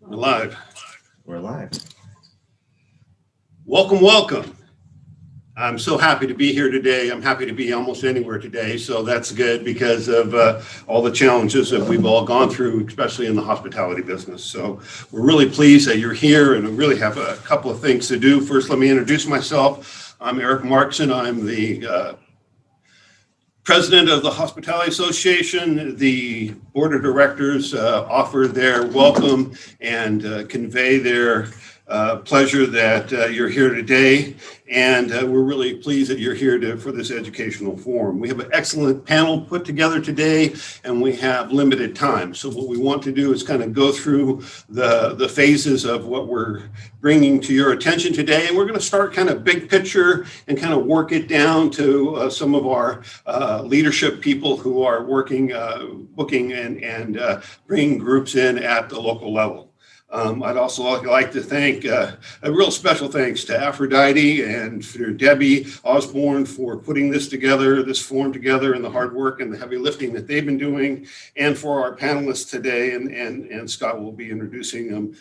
We're live. We're live. Welcome, welcome. I'm so happy to be here today. I'm happy to be almost anywhere today, so that's good because of all the challenges that we've all gone through, especially in the hospitality business. So we're really pleased that you're here, and we really have a couple of things to do. First, let me introduce myself. I'm Eric Markson. I'm the President of the Hospitality Association. The board of directors offer their welcome and convey their pleasure that you're here today, and we're really pleased that you're here for this educational forum. We have an excellent panel put together today, and we have limited time. So what we want to do is kind of go through the phases of what we're bringing to your attention today, and we're going to start kind of big picture and kind of work it down to some of our leadership people who are working, booking and bringing groups in at the local level. I'd also like to thank a real special thanks to Aphrodite and for Debbie Osborne for putting this forum together, and the hard work and the heavy lifting that they've been doing, and for our panelists today, and Scott will be introducing them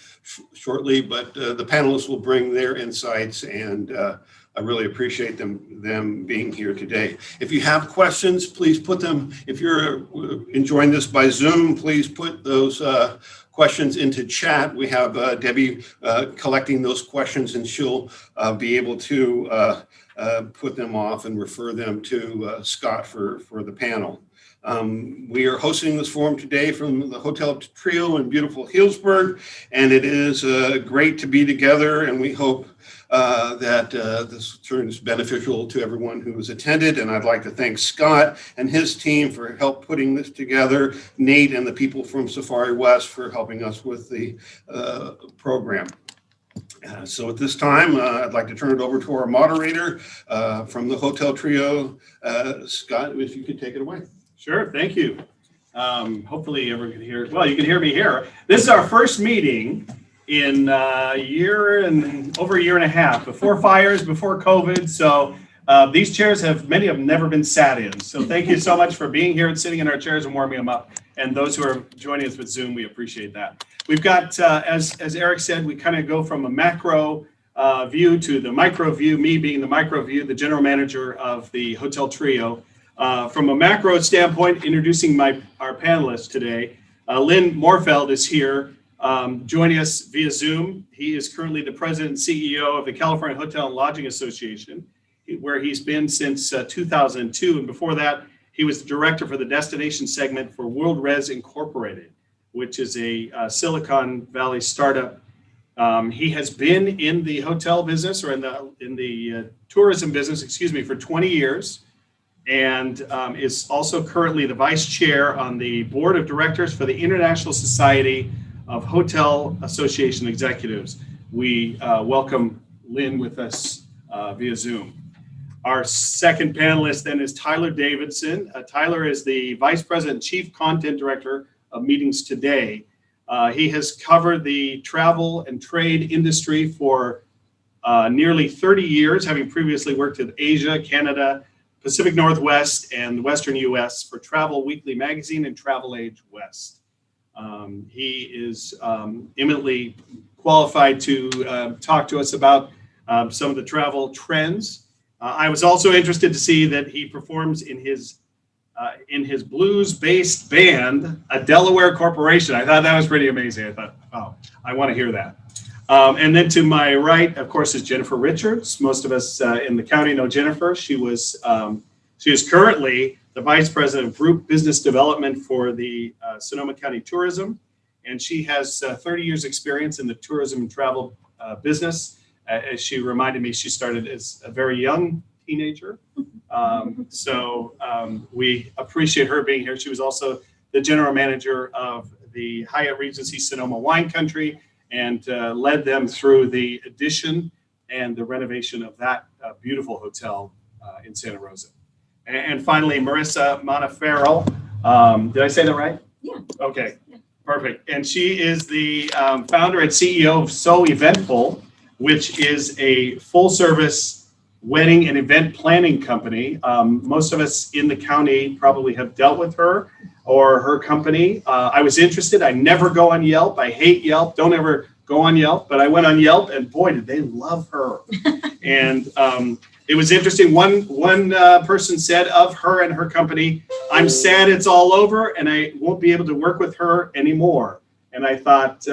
shortly, but the panelists will bring their insights, and I really appreciate them being here today. If you have questions, please put them. If you're enjoying this by Zoom, please put those questions into chat. We have Debbie collecting those questions, and she'll be able to put them off and refer them to Scott for the panel. We are hosting this forum today from the Hotel Trio in beautiful Healdsburg, and it is great to be together, and we hope that this turns beneficial to everyone who has attended. And I'd like to thank Scott and his team for help putting this together, Nate and the people from Safari West for helping us with the program. So at this time, I'd like to turn it over to our moderator from the Hotel Trio. Scott, if you could take it away. Sure, thank you. Hopefully everyone can hear. Well, you can hear me here. This is our first meeting in over a year and a half, before fires, before COVID. So these chairs many of them never been sat in. So thank you so much for being here and sitting in our chairs and warming them up. And those who are joining us with Zoom, we appreciate that. We've got, as Eric said, we kind of go from a macro view to the micro view, me being the micro view, the general manager of the Hotel Trio. From a macro standpoint, introducing our panelists today, Lynn Morfeld is here. Joining us via Zoom. He is currently the president and CEO of the California Hotel and Lodging Association, where he's been since 2002. And before that, he was the director for the destination segment for World Res Incorporated, which is a Silicon Valley startup. He has been in the hotel business, or in the tourism business, for 20 years, and is also currently the vice chair on the board of directors for the International Society of Hotel Association Executives. We welcome Lynn with us via Zoom. Our second panelist then is Tyler Davidson. Tyler is the Vice President and Chief Content Director of Meetings Today. He has covered the travel and trade industry for nearly 30 years, having previously worked in Asia, Canada, Pacific Northwest, and the Western US for Travel Weekly Magazine and Travel Age West. He is eminently qualified to talk to us about some of the travel trends. I was also interested to see that he performs in his blues-based band, a Delaware corporation. I thought that was pretty amazing. I thought, oh, I want to hear that. And then to my right, of course, is Jennifer Richards. Most of us in the county know Jennifer. She is currently the Vice President of Group Business Development for the Sonoma County Tourism, and she has 30 years experience in the tourism and travel business. As she reminded me, she started as a very young teenager. So we appreciate her being here. She was also the general manager of the Hyatt Regency Sonoma Wine Country, and led them through the addition and the renovation of that beautiful hotel in Santa Rosa. And finally, Marissa Farrell. Did I say that right? Yeah. Okay, yeah. Perfect. And she is the founder and CEO of So Eventful, which is a full-service wedding and event planning company. Most of us in the county probably have dealt with her. or her company. I was interested. I never go on Yelp. I hate Yelp. Don't ever go on Yelp. But I went on Yelp, and boy, did they love her. And it was interesting. One person said of her and her company, "I'm sad it's all over, and I won't be able to work with her anymore." And I thought,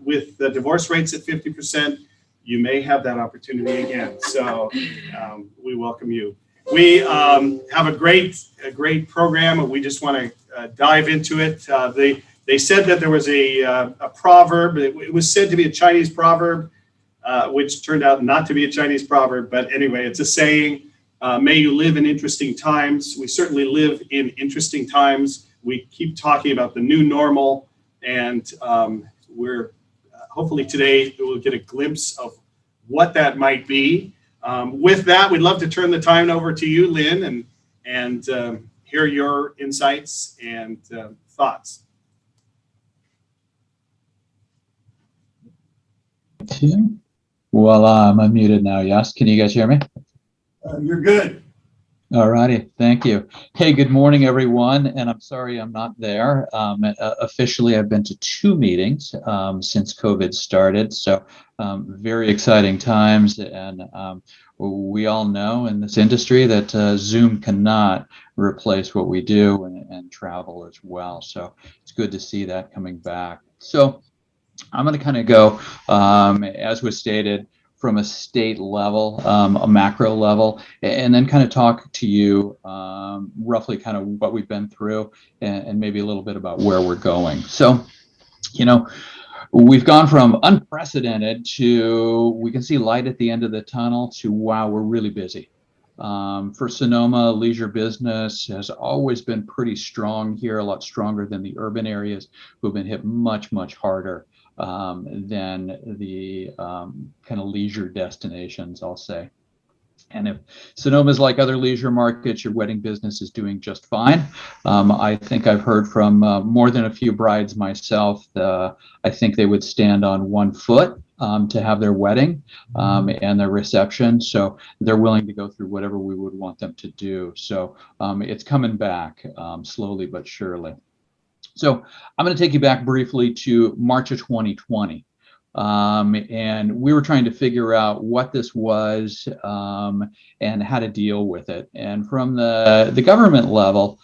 with the divorce rates at 50%, you may have that opportunity again. So we welcome you. We have a great program, and we just want to dive into it. They said that there was a proverb. It was said to be a Chinese proverb, which turned out not to be a Chinese proverb. But anyway, it's a saying, may you live in interesting times. We certainly live in interesting times. We keep talking about the new normal, and we're hopefully today we'll get a glimpse of what that might be. With that, we'd love to turn the time over to you, Lynn, and hear your insights and thoughts. Voila, I'm unmuted now. Yes, can you guys hear me? You're good. All righty, thank you. Hey, good morning, everyone. And I'm sorry I'm not there. Officially, I've been to 2 meetings since COVID started. So very exciting times. And we all know in this industry that Zoom cannot replace what we do and travel as well. So it's good to see that coming back. So I'm going to kind of go, as was stated, from a state level, a macro level, and then kind of talk to you roughly kind of what we've been through and maybe a little bit about where we're going. So, we've gone from unprecedented to we can see light at the end of the tunnel to wow, we're really busy. For Sonoma, leisure business has always been pretty strong here, a lot stronger than the urban areas who've been hit much, much harder than the kind of leisure destinations, I'll say. And if Sonoma is like other leisure markets, your wedding business is doing just fine. I think I've heard from more than a few brides myself. I think they would stand on one foot to have their wedding and their reception. So they're willing to go through whatever we would want them to do. So it's coming back slowly but surely. So I'm going to take you back briefly to March of 2020. And we were trying to figure out what this was and how to deal with it. And from the government level,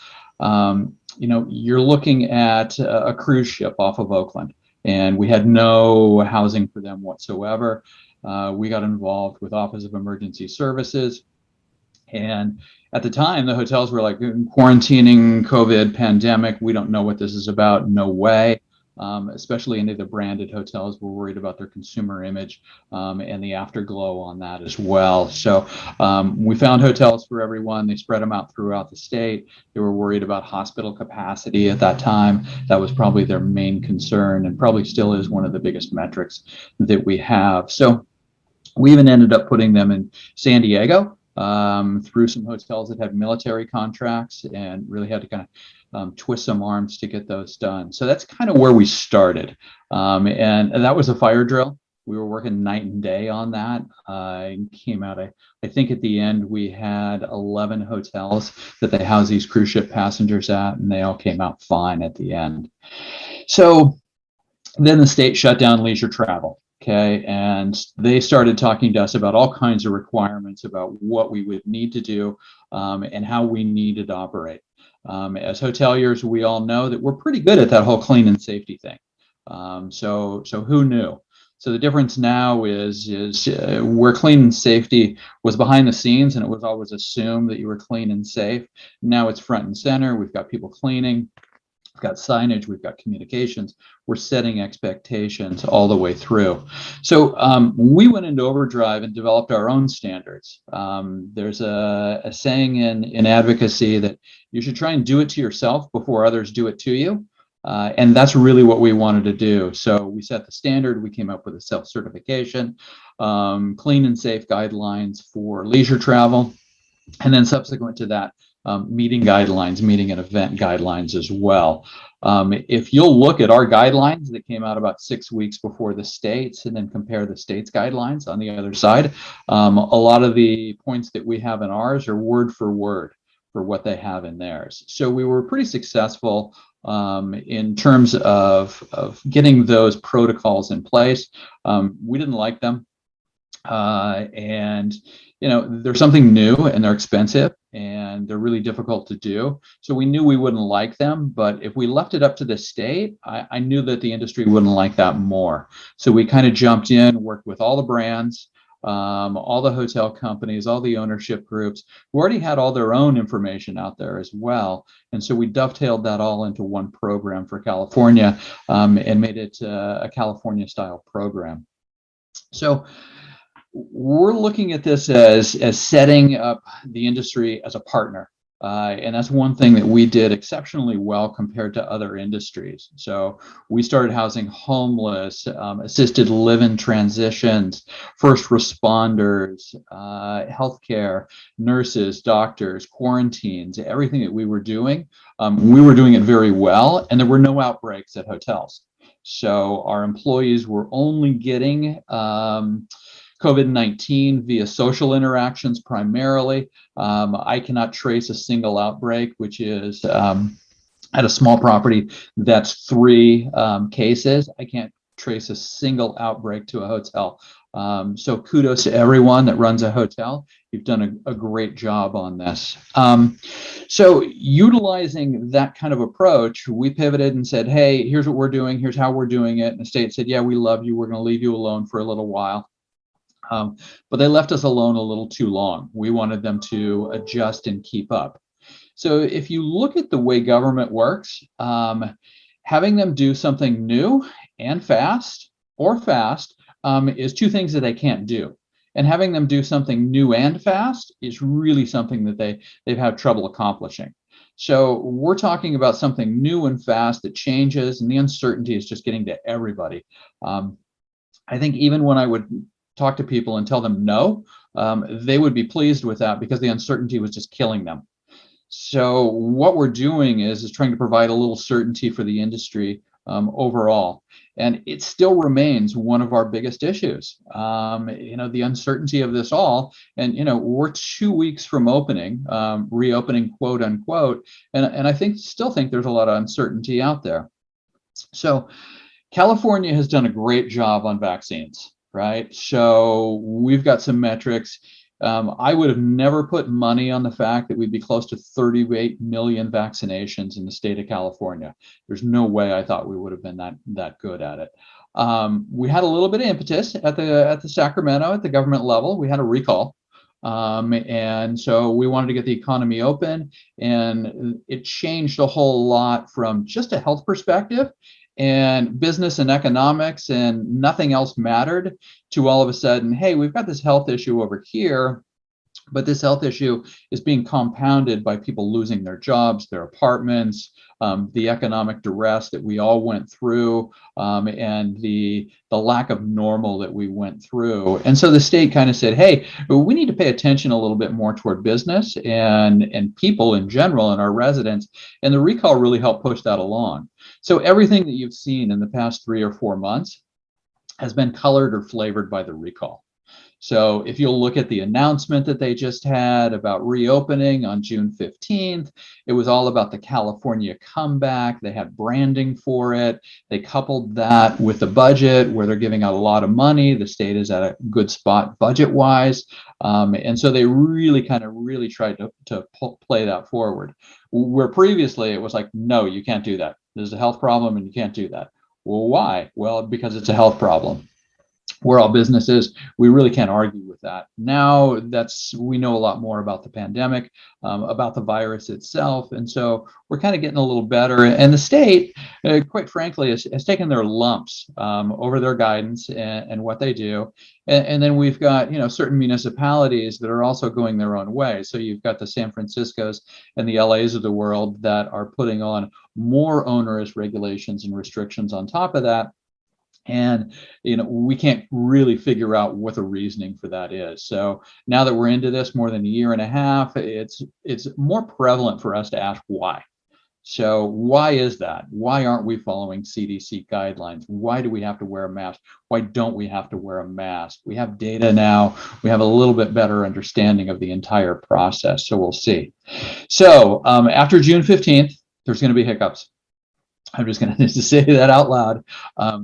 you're looking at a cruise ship off of Oakland, and we had no housing for them whatsoever. We got involved with Office of Emergency Services. And at the time, the hotels were like quarantining, COVID, pandemic. We don't know what this is about. No way. Especially any of the branded hotels were worried about their consumer image and the afterglow on that as well. So we found hotels for everyone. They spread them out throughout the state. They were worried about hospital capacity at that time. That was probably their main concern, and probably still is one of the biggest metrics that we have. So we even ended up putting them in San Diego through some hotels that had military contracts, and really had to kind of twist some arms to get those done. So that's kind of where we started. And that was a fire drill. We were working night and day on that. And came out, I think at the end, we had 11 hotels that they house these cruise ship passengers at, and they all came out fine at the end. So then the state shut down leisure travel. Okay, and they started talking to us about all kinds of requirements about what we would need to do and how we needed to operate. As hoteliers, we all know that we're pretty good at that whole clean and safety thing. So who knew? So the difference now is where clean and safety was behind the scenes, and it was always assumed that you were clean and safe. Now it's front and center. We've got people cleaning. We've got signage, we've got communications, we're setting expectations all the way through. So we went into overdrive and developed our own standards. There's a saying in advocacy that you should try and do it to yourself before others do it to you. And that's really what we wanted to do. So we set the standard, we came up with a self-certification, clean and safe guidelines for leisure travel. And then subsequent to that, meeting guidelines, meeting and event guidelines as well. If you'll look at our guidelines that came out about 6 weeks before the states, and then compare the states' guidelines on the other side, a lot of the points that we have in ours are word for word for what they have in theirs. So we were pretty successful in terms of getting those protocols in place. We didn't like them. And they're something new and they're expensive and they're really difficult to do. So we knew we wouldn't like them, but if we left it up to the state, I knew that the industry wouldn't like that more. So we kind of jumped in, worked with all the brands, all the hotel companies, all the ownership groups who already had all their own information out there as well. And so we dovetailed that all into one program for California, and made it a California style program. So we're looking at this as setting up the industry as a partner. And that's one thing that we did exceptionally well compared to other industries. So we started housing homeless, assisted living transitions, first responders, healthcare, nurses, doctors, quarantines, everything that we were doing it very well. And there were no outbreaks at hotels. So our employees were only getting COVID-19 via social interactions primarily. I cannot trace a single outbreak, which is at a small property that's 3 cases. I can't trace a single outbreak to a hotel. So kudos to everyone that runs a hotel. You've done a great job on this. So utilizing that kind of approach, we pivoted and said, hey, here's what we're doing. Here's how we're doing it. And the state said, yeah, we love you. We're going to leave you alone for a little while. But they left us alone a little too long. We wanted them to adjust and keep up. So if you look at the way government works, having them do something new and fast is 2 things that they can't do. And having them do something new and fast is really something that they've had trouble accomplishing. So we're talking about something new and fast that changes, and the uncertainty is just getting to everybody. I think even when I would talk to people and tell them no, they would be pleased with that because the uncertainty was just killing them. So what we're doing is trying to provide a little certainty for the industry overall. And it still remains one of our biggest issues, the uncertainty of this all. And, we're 2 weeks from reopening, quote unquote. And I still think there's a lot of uncertainty out there. So California has done a great job on vaccines. Right. So we've got some metrics. I would have never put money on the fact that we'd be close to 38 million vaccinations in the state of California. There's no way I thought we would have been that good at it. We had a little bit of impetus at the Sacramento, at the government level. We had a recall. And so we wanted to get the economy open, and it changed a whole lot from just a health perspective and business and economics, and nothing else mattered, to all of a sudden, hey, we've got this health issue over here, but this health issue is being compounded by people losing their jobs, their apartments, the economic duress that we all went through, and the lack of normal that we went through. And so the state kind of said, hey, we need to pay attention a little bit more toward business and people in general and our residents. And the recall really helped push that along. So everything that you've seen in the past 3 or 4 months has been colored or flavored by the recall. So if you'll look at the announcement that they just had about reopening on June 15th, it was all about the California comeback. They had branding for it. They coupled that with the budget where they're giving out a lot of money. The state is at a good spot budget-wise. And so they really tried to play that forward. Where previously it was like, no, you can't do that. There's a health problem and you can't do that. Well, why? Well, because it's a health problem. We're all businesses. We really can't argue with that. Now we know a lot more about the pandemic, about the virus itself. And so we're kind of getting a little better. And the state, quite frankly, has taken their lumps over their guidance and what they do. And then we've got, certain municipalities that are also going their own way. So you've got the San Franciscos and the LAs of the world that are putting on more onerous regulations and restrictions on top of that. And, we can't really figure out what the reasoning for that is. So now that we're into this more than a year and a half, it's more prevalent for us to ask why. So why is that? Why aren't we following CDC guidelines? Why do we have to wear a mask? Why don't we have to wear a mask? We have data now. We have a little bit better understanding of the entire process. So we'll see. So after June 15th, there's going to be hiccups. I'm just going to say that out loud.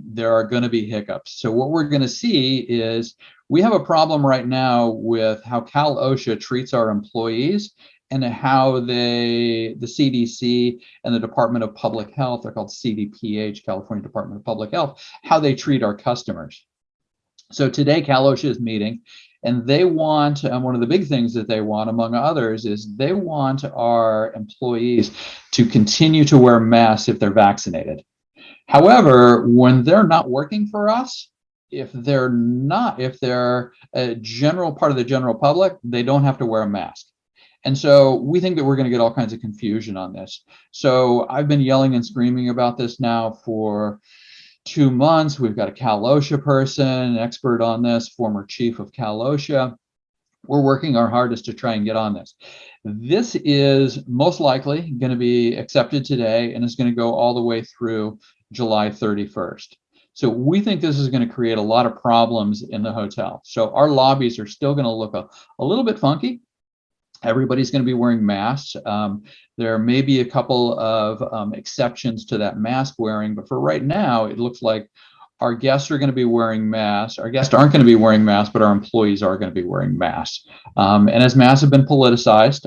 There are going to be hiccups. So what we're going to see is we have a problem right now with how Cal OSHA treats our employees and how the CDC and the Department of Public Health, they're called CDPH, California Department of Public Health, how they treat our customers. So today Cal OSHA is meeting, and they want, one of the big things that they want, among others, is they want our employees to continue to wear masks if they're vaccinated. However, when they're not working for us, if they're a general part of the general public, they don't have to wear a mask. And so we think that we're going to get all kinds of confusion on this. So I've been yelling and screaming about this now for 2 months. We've got a Cal OSHA person, an expert on this, former chief of Cal OSHA. We're working our hardest to try and get on this. This is most likely going to be accepted today and is going to go all the way through July 31st. So we think this is going to create a lot of problems in the hotel. So our lobbies are still going to look a little bit funky. Everybody's going to be wearing masks. There may be a couple of exceptions to that mask wearing, but for right now, it looks like our guests are going to be wearing masks. Our guests aren't going to be wearing masks, but our employees are going to be wearing masks. And as masks have been politicized,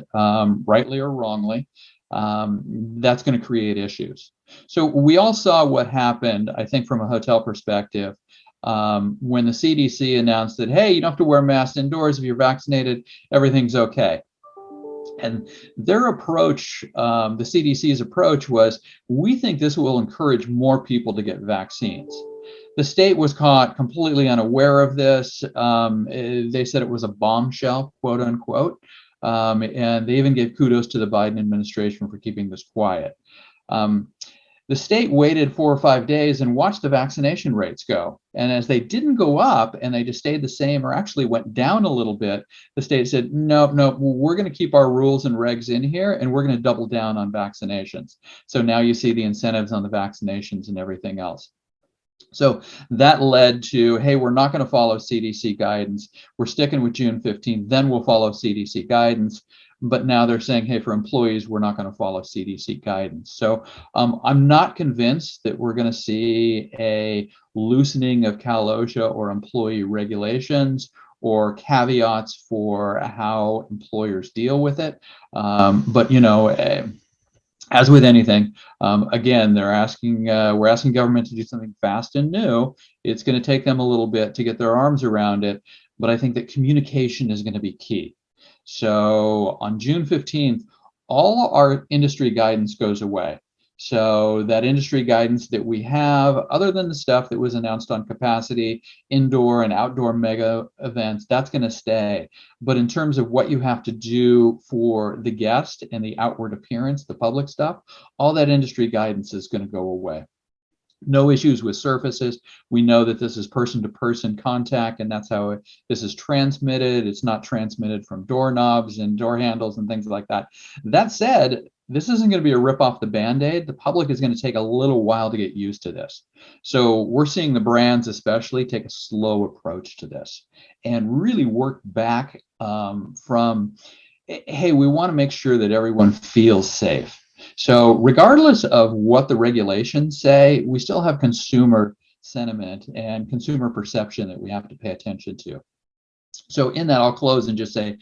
rightly or wrongly, that's going to create issues. So we all saw what happened, I think, from a hotel perspective, when the CDC announced that, hey, you don't have to wear masks indoors if you're vaccinated, everything's okay. And their approach, the CDC's approach was, we think this will encourage more people to get vaccines. The state was caught completely unaware of this. They said it was a bombshell, quote unquote. And they even gave kudos to the Biden administration for keeping this quiet. The state waited 4 or 5 days and watched the vaccination rates go. And as they didn't go up and they just stayed the same or actually went down a little bit, the state said, no, we're going to keep our rules and regs in here and we're going to double down on vaccinations. So now you see the incentives on the vaccinations and everything else. So that led to, hey, we're not going to follow CDC guidance. We're sticking with June 15th, then we'll follow CDC guidance. But now they're saying, hey, for employees, we're not going to follow CDC guidance. So I'm not convinced that we're going to see a loosening of Cal OSHA or employee regulations or caveats for how employers deal with it. But, you know, as with anything, again, we're asking government to do something fast and new. It's going to take them a little bit to get their arms around it. But I think that communication is going to be key. So on June 15th, all our industry guidance goes away. So that industry guidance that we have, other than the stuff that was announced on capacity, indoor and outdoor mega events, that's going to stay. But in terms of what you have to do for the guest and the outward appearance, the public stuff, all that industry guidance is going to go away. No issues with surfaces. We know that this is person-to-person contact, and that's how this is transmitted. It's not transmitted from doorknobs and door handles and things like that. That said, this isn't going to be a rip off the Band-Aid. The public is going to take a little while to get used to this. So we're seeing the brands especially take a slow approach to this and really work back from, hey, we want to make sure that everyone feels safe. So regardless of what the regulations say, we still have consumer sentiment and consumer perception that we have to pay attention to. So in that, I'll close and just say,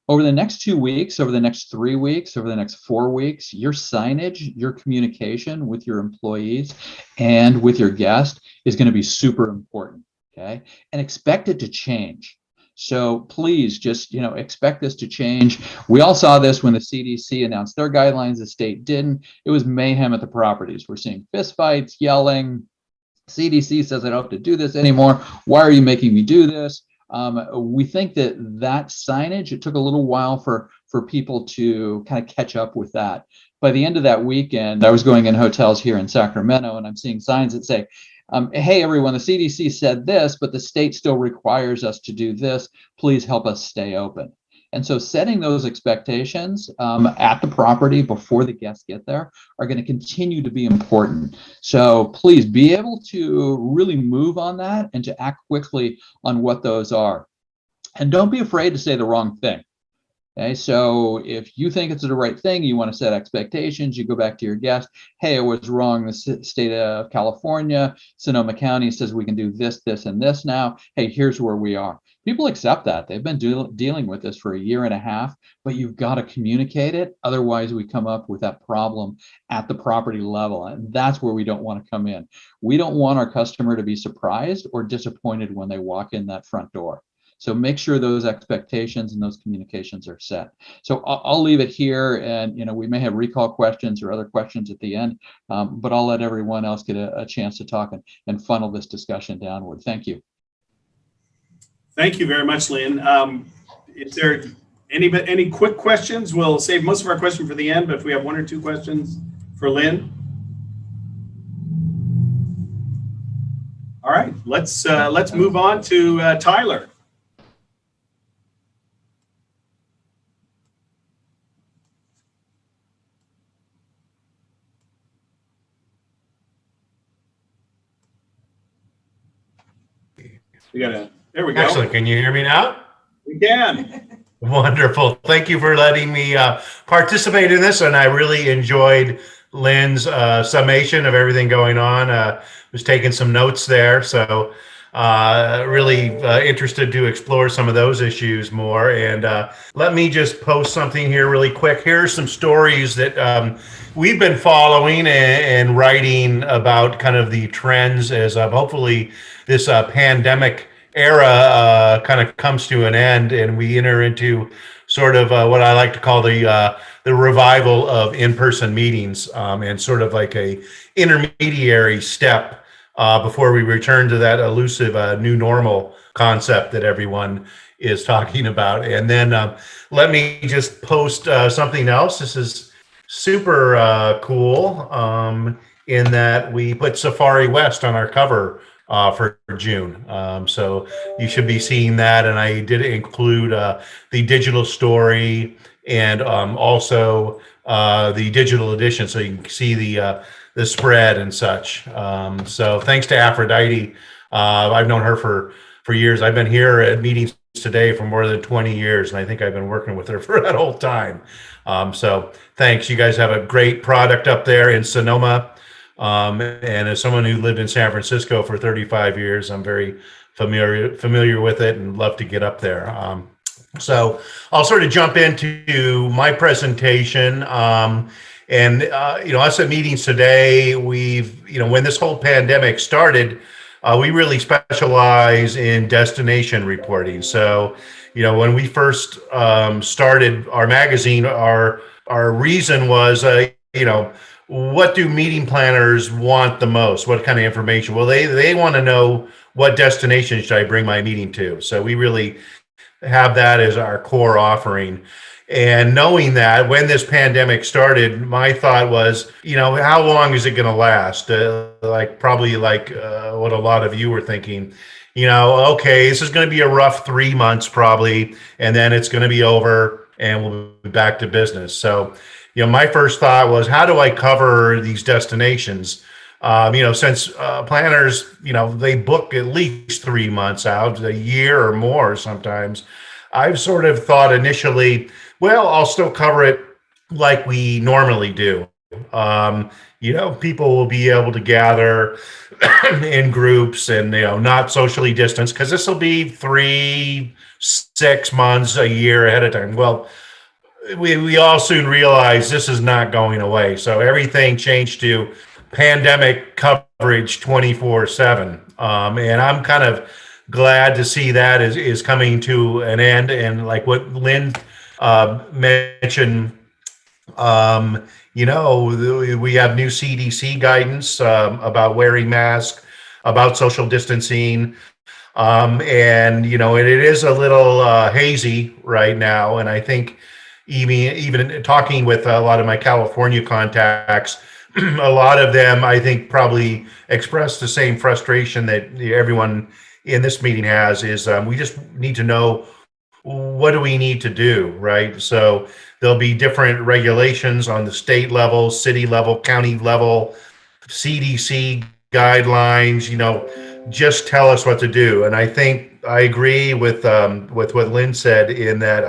over the next 2 weeks, over the next 3 weeks, over the next 4 weeks, your signage, your communication with your employees and with your guest is going to be super important, okay? And expect it to change. So please just, expect this to change. We all saw this when the CDC announced their guidelines, the state didn't. It was mayhem at the properties. We're seeing fistfights, yelling. CDC says I don't have to do this anymore. Why are you making me do this? We think that signage, it took a little while for people to kind of catch up with that. By the end of that weekend, I was going in hotels here in Sacramento and I'm seeing signs that say, hey, everyone, the CDC said this, but the state still requires us to do this. Please help us stay open. And so setting those expectations at the property before the guests get there are going to continue to be important. So please be able to really move on that and to act quickly on what those are. And don't be afraid to say the wrong thing. Okay, so if you think it's the right thing, you want to set expectations, you go back to your guest. Hey, I was wrong. The state of California, Sonoma County says we can do this, this, and this now. Hey, here's where we are. People accept that. They've been dealing with this for a year and a half, but you've got to communicate it. Otherwise, we come up with that problem at the property level. And that's where we don't want to come in. We don't want our customer to be surprised or disappointed when they walk in that front door. So make sure those expectations and those communications are set. So I'll leave it here, and we may have recall questions or other questions at the end, but I'll let everyone else get a chance to talk and funnel this discussion downward. Thank you. Thank you very much, Lynn. Is there any quick questions? We'll save most of our questions for the end, but if we have one or two questions for Lynn. All right, let's move on to Tyler. There we go. Excellent. Can you hear me now? We can. Wonderful. Thank you for letting me participate in this. And I really enjoyed Lynn's summation of everything going on. Was taking some notes there. So really interested to explore some of those issues more. And let me just post something here really quick. Here are some stories that we've been following and writing about kind of the trends as hopefully this pandemic era kind of comes to an end, and we enter into sort of what I like to call the revival of in-person meetings, and sort of like a intermediary step before we return to that elusive new normal concept that everyone is talking about. And then let me just post something else. This is super cool in that we put Safari West on our cover for June. So you should be seeing that. And I did include the digital story and also the digital edition, so you can see the spread and such. So thanks to Aphrodite. I've known her for years. I've been here at meetings today for more than 20 years, and I think I've been working with her for that whole time. So thanks. You guys have a great product up there in Sonoma. And as someone who lived in San Francisco for 35 years, I'm very familiar with it and love to get up there. So I'll sort of jump into my presentation. Us at meetings today, when this whole pandemic started, we really specialize in destination reporting. So, when we first started our magazine, our reason was, what do meeting planners want the most? What kind of information? Well, they want to know what destination should I bring my meeting to. So we really have that as our core offering. And knowing that when this pandemic started, my thought was, how long is it going to last? Probably like what a lot of you were thinking. Okay, this is going to be a rough 3 months probably, and then it's going to be over and we'll be back to business. So my first thought was, how do I cover these destinations? Since planners, they book at least 3 months out, a year or more sometimes. I've sort of thought initially, well, I'll still cover it like we normally do. People will be able to gather in groups and, not socially distanced, because this will be 3, 6 months, a year ahead of time. Well, we all soon realized this is not going away. So everything changed to pandemic coverage 24/7. And I'm kind of glad to see that is coming to an end. And like what Lynn mentioned, we have new CDC guidance about wearing masks, about social distancing. And it is a little hazy right now. And I think even talking with a lot of my California contacts, a lot of them, I think, probably express the same frustration that everyone in this meeting has, is we just need to know, what do we need to do, right? So there'll be different regulations on the state level, city level, county level, CDC guidelines, just tell us what to do. And I think I agree with what Lynn said in that,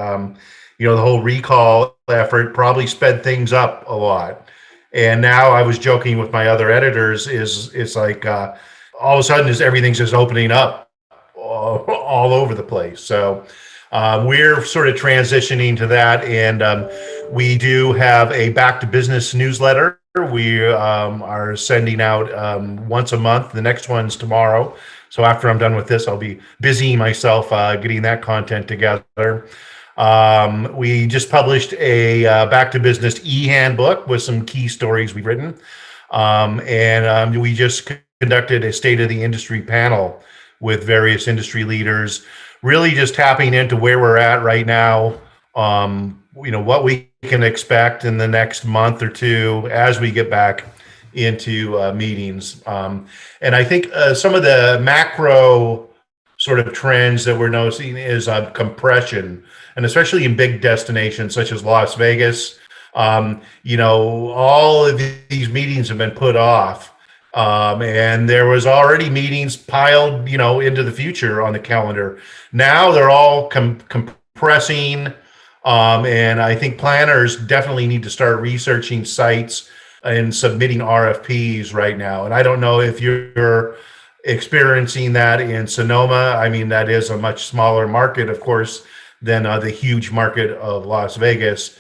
the whole recall effort probably sped things up a lot. And now I was joking with my other editors is it's like all of a sudden everything's just opening up all over the place. So we're sort of transitioning to that, and we do have a back to business newsletter. We are sending out once a month. The next one's tomorrow. So after I'm done with this, I'll be busying myself getting that content together. We just published a back to business e-handbook with some key stories we've written. And we just conducted a state of the industry panel with various industry leaders, really just tapping into where we're at right now, what we can expect in the next month or two as we get back into meetings. And I think some of the macro sort of trends that we're noticing is compression, and especially in big destinations such as Las Vegas. All of these meetings have been put off. And there was already meetings piled, into the future on the calendar. Now they're all compressing. And I think planners definitely need to start researching sites and submitting RFPs right now. And I don't know if you're experiencing that in Sonoma. I mean, that is a much smaller market, of course, than the huge market of Las Vegas.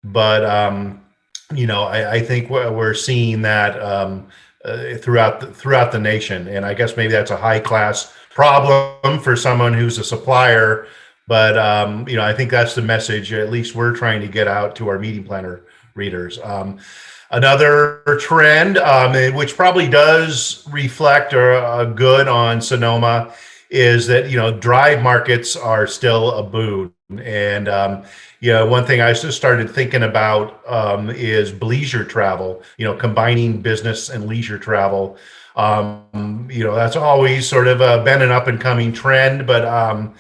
But, I think we're seeing that throughout the nation. And I guess maybe that's a high class problem for someone who's a supplier. But, I think that's the message, at least we're trying to get out to our meeting planner readers. Another trend, which probably does reflect or good on Sonoma, is that, drive markets are still a boon. And, one thing I just started thinking about is leisure travel, combining business and leisure travel. That's always sort of been an up and coming trend, but,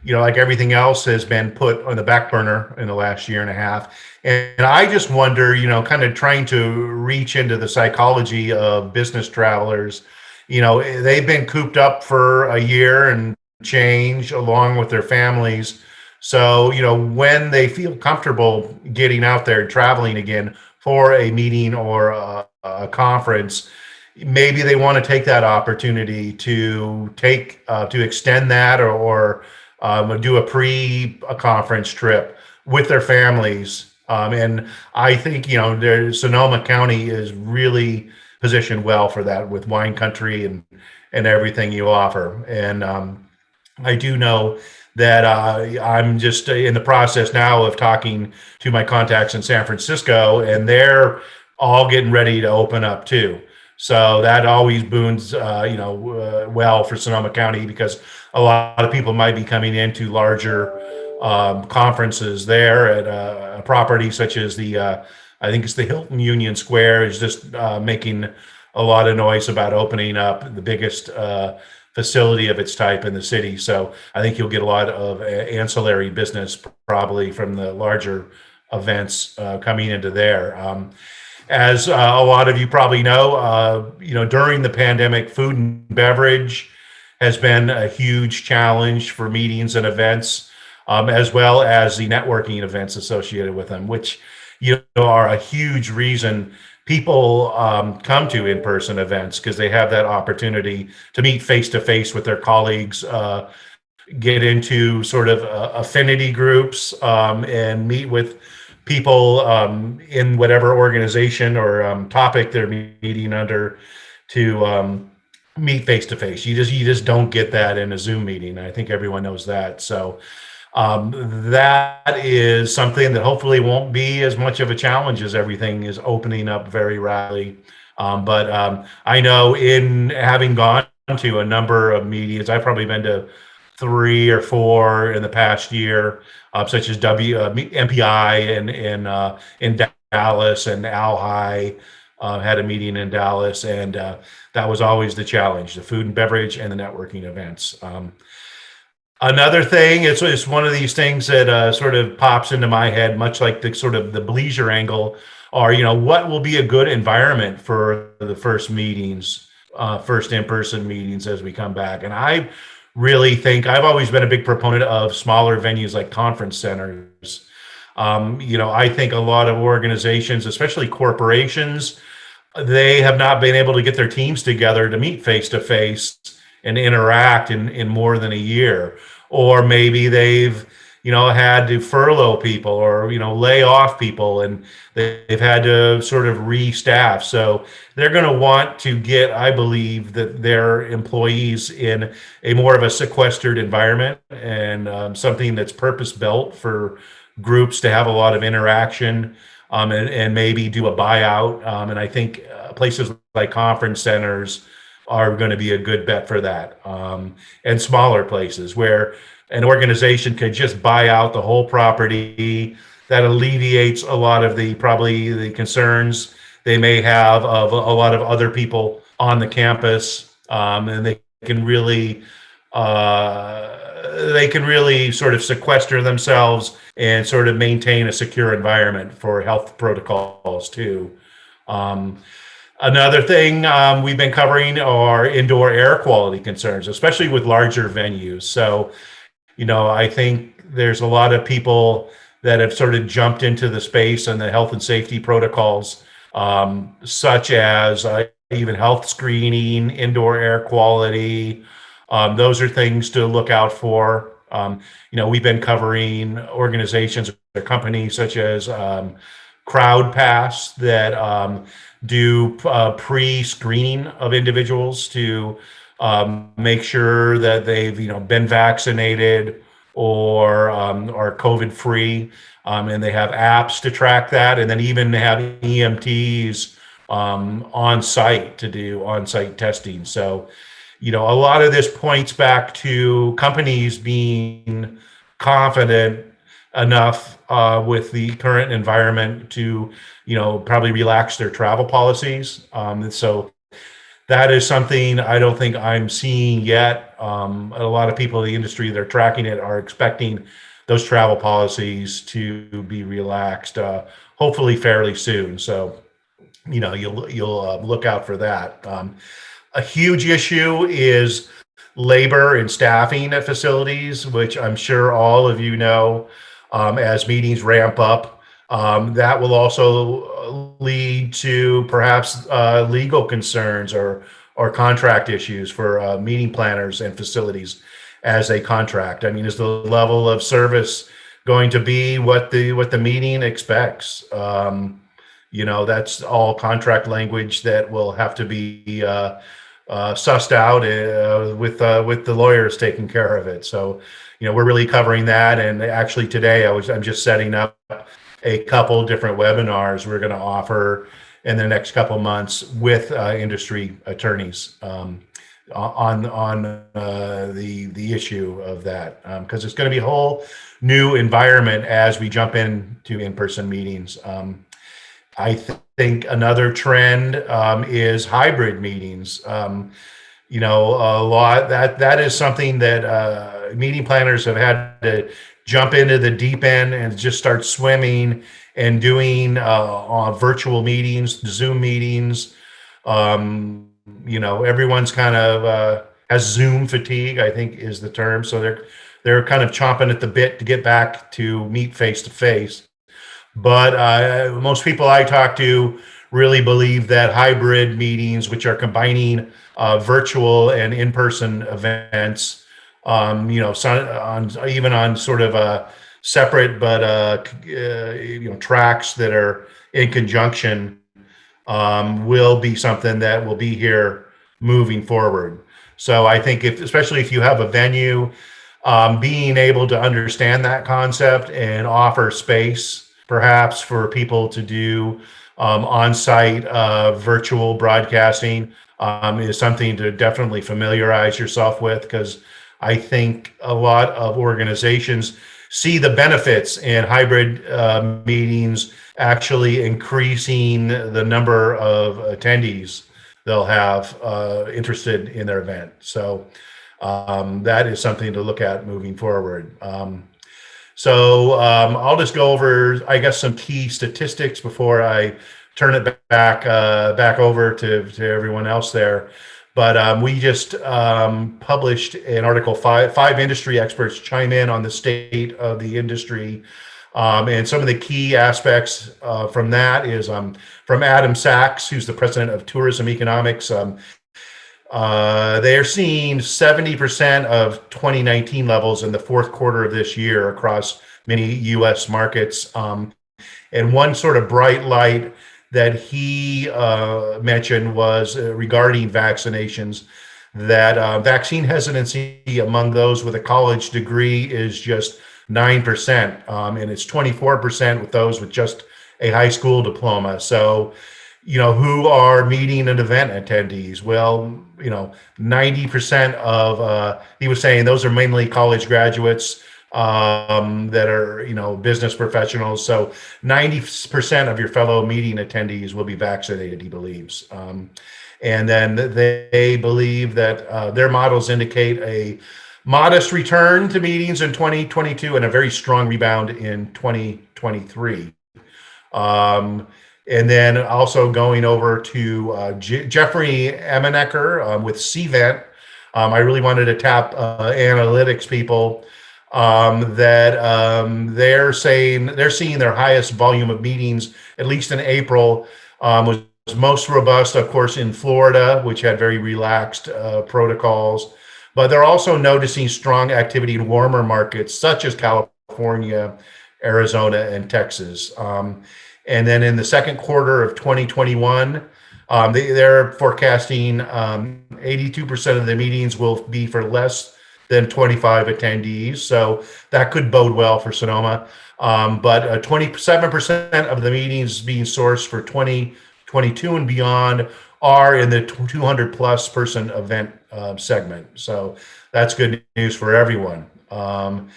like everything else has been put on the back burner in the last year and a half. And I just wonder, kind of trying to reach into the psychology of business travelers. They've been cooped up for a year and change along with their families. So, when they feel comfortable getting out there and traveling again for a meeting or a conference, maybe they want to take that opportunity to extend that or do a conference trip with their families. And I think, Sonoma County is really positioned well for that with wine country and everything you offer. And I do know that I'm just in the process now of talking to my contacts in San Francisco, and they're all getting ready to open up too. So that always boons, well for Sonoma County, because a lot of people might be coming into larger conferences there at a property such as I think it's the Hilton Union Square is just making a lot of noise about opening up the biggest facility of its type in the city. So I think you'll get a lot of ancillary business probably from the larger events coming into there. As a lot of you probably know, during the pandemic, food and beverage has been a huge challenge for meetings and events, as well as the networking events associated with them, which are a huge reason people come to in-person events, because they have that opportunity to meet face-to-face with their colleagues, get into sort of affinity groups, and meet with people in whatever organization or topic they're meeting under to meet face-to-face. You just don't get that in a Zoom meeting. I think everyone knows that. So that is something that hopefully won't be as much of a challenge as everything is opening up very rapidly. But I know, in having gone to a number of meetings, I've probably been to 3 or 4 in the past year, such as MPI in Dallas, and Al-Hi had a meeting in Dallas, and that was always the challenge: the food and beverage and the networking events. Another thing, it's one of these things that sort of pops into my head, much like the sort of the leisure angle, or what will be a good environment for the first meetings, first in-person meetings as we come back. And I really think I've always been a big proponent of smaller venues like conference centers. I think a lot of organizations, especially corporations, they have not been able to get their teams together to meet face to face and interact in more than a year. Or maybe they've, had to furlough people or, lay off people, and they've had to sort of restaff. So they're going to want to get, I believe, that their employees in a more of a sequestered environment, and something that's purpose built for groups to have a lot of interaction, and maybe do a buyout. And I think places like conference centers are going to be a good bet for that, and smaller places where an organization could just buy out the whole property. That alleviates a lot of probably the concerns they may have of a lot of other people on the campus, and they can really sort of sequester themselves and sort of maintain a secure environment for health protocols too. Another thing we've been covering are indoor air quality concerns, especially with larger venues. So, I think there's a lot of people that have sort of jumped into the space and the health and safety protocols, such as even health screening, indoor air quality. Those are things to look out for. We've been covering organizations or companies such as CrowdPass that do pre-screening of individuals to make sure that they've been vaccinated or are COVID free, and they have apps to track that, and then even have EMTs on site to do on-site testing. So, a lot of this points back to companies being confident enough with the current environment to, probably relax their travel policies. And so that is something I don't think I'm seeing yet. A lot of people in the industry that are tracking it are expecting those travel policies to be relaxed, hopefully fairly soon. So, you'll look out for that. A huge issue is labor and staffing at facilities, which I'm sure all of you know, as meetings ramp up. That will also lead to perhaps legal concerns or contract issues for meeting planners and facilities as they contract. I mean, is the level of service going to be what the meeting expects? That's all contract language that will have to be sussed out with the lawyers taking care of it. So, we're really covering that. And actually today I'm just setting up a couple different webinars we're going to offer in the next couple months with industry attorneys on the issue of that, because it's going to be a whole new environment as we jump into in-person meetings. I think another trend is hybrid meetings. A lot that is something that meeting planners have had to jump into the deep end and just start swimming and doing virtual meetings, Zoom meetings. Everyone's kind of has Zoom fatigue, I think is the term. So they're kind of chomping at the bit to get back to meet face to face. But most people I talk to really believe that hybrid meetings, which are combining virtual and in-person events, even on sort of a separate but tracks that are in conjunction, will be something that will be here moving forward. So I think especially if you have a venue, being able to understand that concept and offer space perhaps for people to do on-site virtual broadcasting is something to definitely familiarize yourself with, because I think a lot of organizations see the benefits in hybrid meetings actually increasing the number of attendees they'll have interested in their event. So that is something to look at moving forward. So I'll just go over, I guess, some key statistics before I turn it back over to everyone else there. But we just published an article, five industry experts chime in on the state of the industry And some of the key aspects from that is from Adam Sachs, who's the president of Tourism Economics. They're seeing 70% of 2019 levels in the fourth quarter of this year across many U.S. markets. And one sort of bright light that he mentioned was regarding vaccinations, that vaccine hesitancy among those with a college degree is just 9%, and it's 24% with those with just a high school diploma. So, who are meeting and event attendees? Well, 90% of, he was saying those are mainly college graduates that are, business professionals. So 90% of your fellow meeting attendees will be vaccinated, he believes. And then they believe that their models indicate a modest return to meetings in 2022 and a very strong rebound in 2023. And then also going over to Jeffrey Emenecker with CVent. I really wanted to tap analytics people that they're saying they're seeing their highest volume of meetings, at least in April, was most robust, of course, in Florida, which had very relaxed protocols. But they're also noticing strong activity in warmer markets such as California, Arizona, and Texas. And then in the second quarter of 2021, they're forecasting 82% of the meetings will be for less than 25 attendees. So that could bode well for Sonoma. But 27% of the meetings being sourced for 2022 and beyond are in the 200 plus person event segment. So that's good news for everyone. And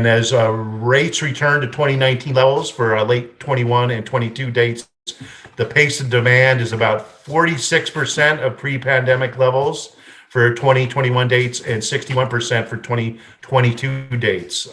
as rates return to 2019 levels for late 21 and 22 dates, the pace of demand is about 46% of pre-pandemic levels for 2021 dates and 61% for 2022 dates.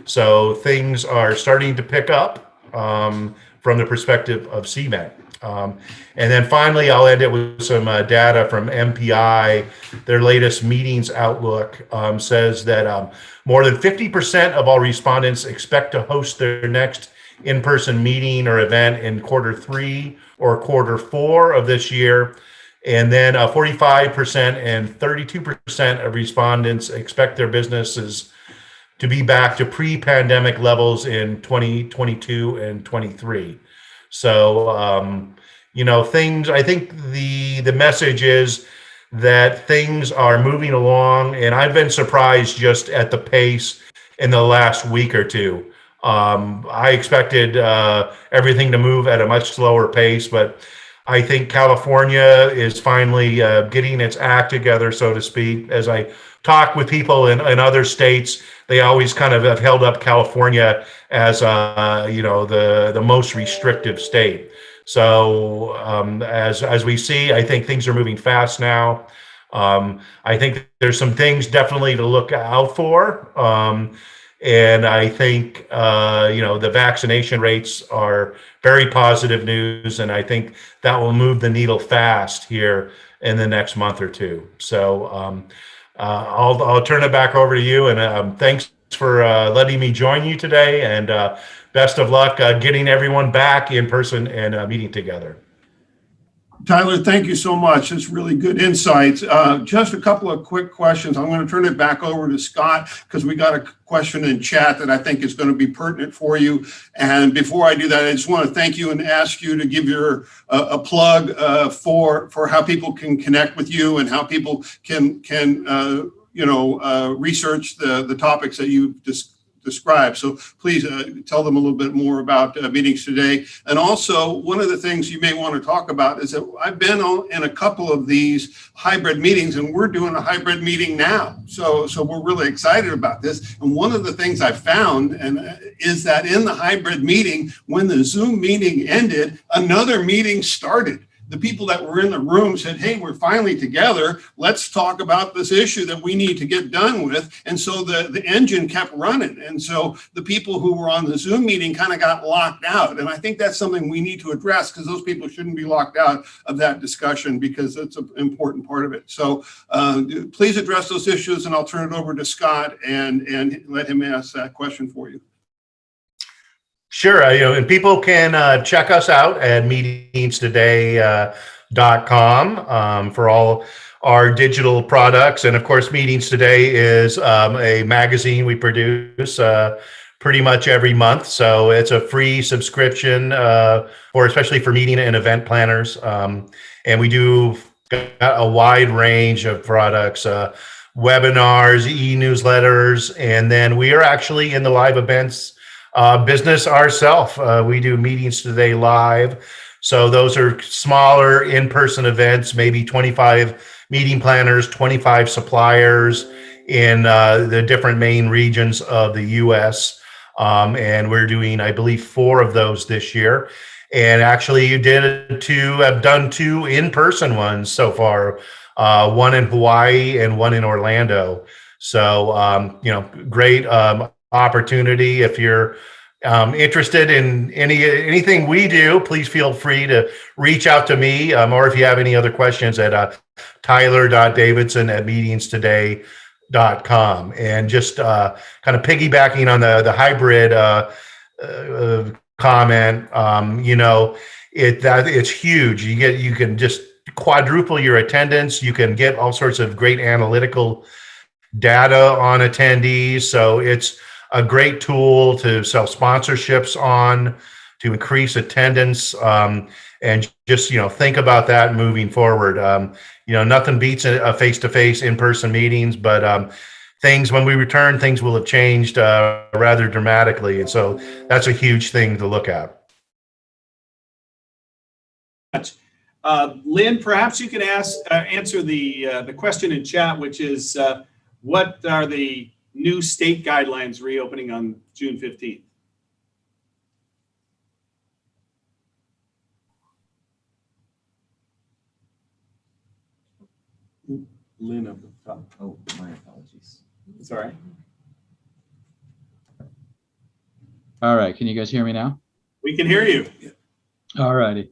So things are starting to pick up from the perspective of CVent. And then finally, I'll end it with some data from MPI. Their latest meetings outlook says that more than 50% of all respondents expect to host their next in-person meeting or event in quarter 3 or quarter 4 of this year. And then 45% and 32% of respondents expect their businesses to be back to pre-pandemic levels in 2022 and 23. So, things, I think the message is that things are moving along, and I've been surprised just at the pace in the last week or two. I expected everything to move at a much slower pace, but I think California is finally getting its act together, so to speak. As I talk with people in other states, they always kind of have held up California as the most restrictive state. So as we see, I think things are moving fast now. I think there's some things definitely to look out for. And I think, the vaccination rates are very positive news. And I think that will move the needle fast here in the next month or two. So I'll turn it back over to you. And thanks for letting me join you today. And best of luck getting everyone back in person and meeting together. Tyler, thank you so much. It's really good insights. Just a couple of quick questions. I'm going to turn it back over to Scott because we got a question in chat that I think is going to be pertinent for you. And before I do that, I just want to thank you and ask you to give your a plug for how people can connect with you and how people can research the topics that you've described. So please tell them a little bit more about meetings today. And also, one of the things you may want to talk about is that I've been in a couple of these hybrid meetings, and we're doing a hybrid meeting now. So we're really excited about this. And one of the things I found is that in the hybrid meeting, when the Zoom meeting ended, another meeting started. the people that were in the room said, hey, we're finally together. Let's talk about this issue that we need to get done with. And so the engine kept running. And so the people who were on the Zoom meeting kind of got locked out. And I think that's something we need to address, because those people shouldn't be locked out of that discussion, because that's an important part of it. So please address those issues, and I'll turn it over to Scott and let him ask that question for you. Sure. And people can check us out at meetingstoday.com for all our digital products. And of course, Meetings Today is a magazine we produce pretty much every month. So it's a free subscription especially for meeting and event planners. And we do a wide range of products, webinars, e-newsletters, and then we are actually in the live events business ourselves. We do Meetings Today live. So those are smaller in-person events, maybe 25 meeting planners, 25 suppliers in the different main regions of the US. And we're doing, I believe, 4 of those this year. And actually have done 2 in-person ones so far, one in Hawaii and one in Orlando. So, great opportunity. If you're interested in anything we do, please feel free to reach out to me, or if you have any other questions at tyler.davidson@meetingstoday.com. And just kind of piggybacking on the hybrid comment, it's huge. You can just quadruple your attendance. You can get all sorts of great analytical data on attendees. So it's a great tool to sell sponsorships on, to increase attendance, and just think about that moving forward. Nothing beats a face-to-face in-person meetings, but when we return, things will have changed rather dramatically, and so that's a huge thing to look at. Lynn, perhaps you can answer the question in chat, which is what are the new state guidelines reopening on June 15th? Lynn up the top. Oh, my apologies. Sorry. All right, can you guys hear me now? We can hear you. All righty.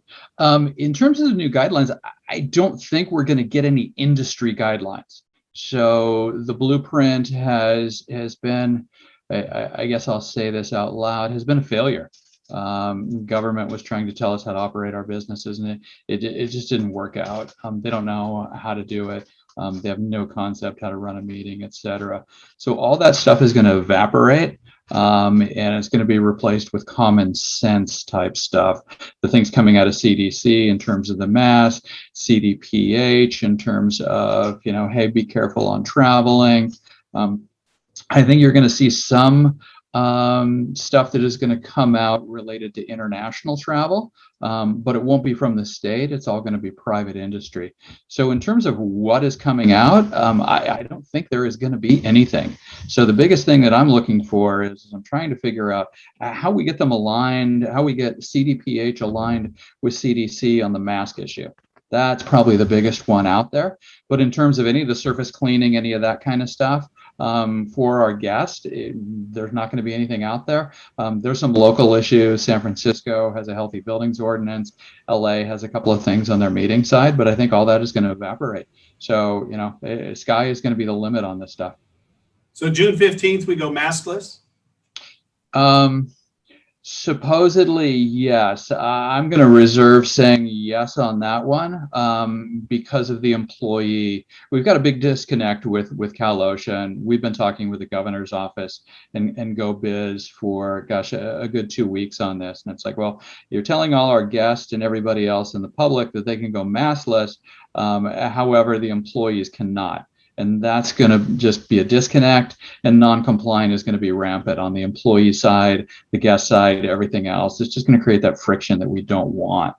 In terms of the new guidelines, I don't think we're going to get any industry guidelines. So the blueprint has been, I guess I'll say this out loud, has been a failure. Government was trying to tell us how to operate our businesses, and it just didn't work out. They don't know how to do it. They have no concept how to run a meeting, etc. So all that stuff is going to evaporate. And it's going to be replaced with common sense type stuff. The things coming out of CDC in terms of the mask, CDPH in terms of, hey, be careful on traveling. I think you're going to see some stuff that is going to come out related to international travel, but it won't be from the state. It's all going to be private industry. So in terms of what is coming out, I don't think there is going to be anything. So the biggest thing that I'm looking for is I'm trying to figure out how we get them aligned, how we get CDPH aligned with CDC on the mask issue. That's probably the biggest one out there. But in terms of any of the surface cleaning, any of that kind of stuff, for our guest, there's not going to be anything out there. There's some local issues. San Francisco has a healthy buildings ordinance. LA has a couple of things on their meeting side, but I think all that is going to evaporate. So, sky is going to be the limit on this stuff. So June 15th, we go maskless? Supposedly, yes. I'm going to reserve saying yes on that one because of the employee. We've got a big disconnect with Cal OSHA, and we've been talking with the governor's office and Go Biz for, gosh, a good 2 weeks on this. And it's like, well, you're telling all our guests and everybody else in the public that they can go maskless. However, the employees cannot. And that's going to just be a disconnect, and non-compliant is going to be rampant on the employee side, the guest side, everything else. It's just going to create that friction that we don't want.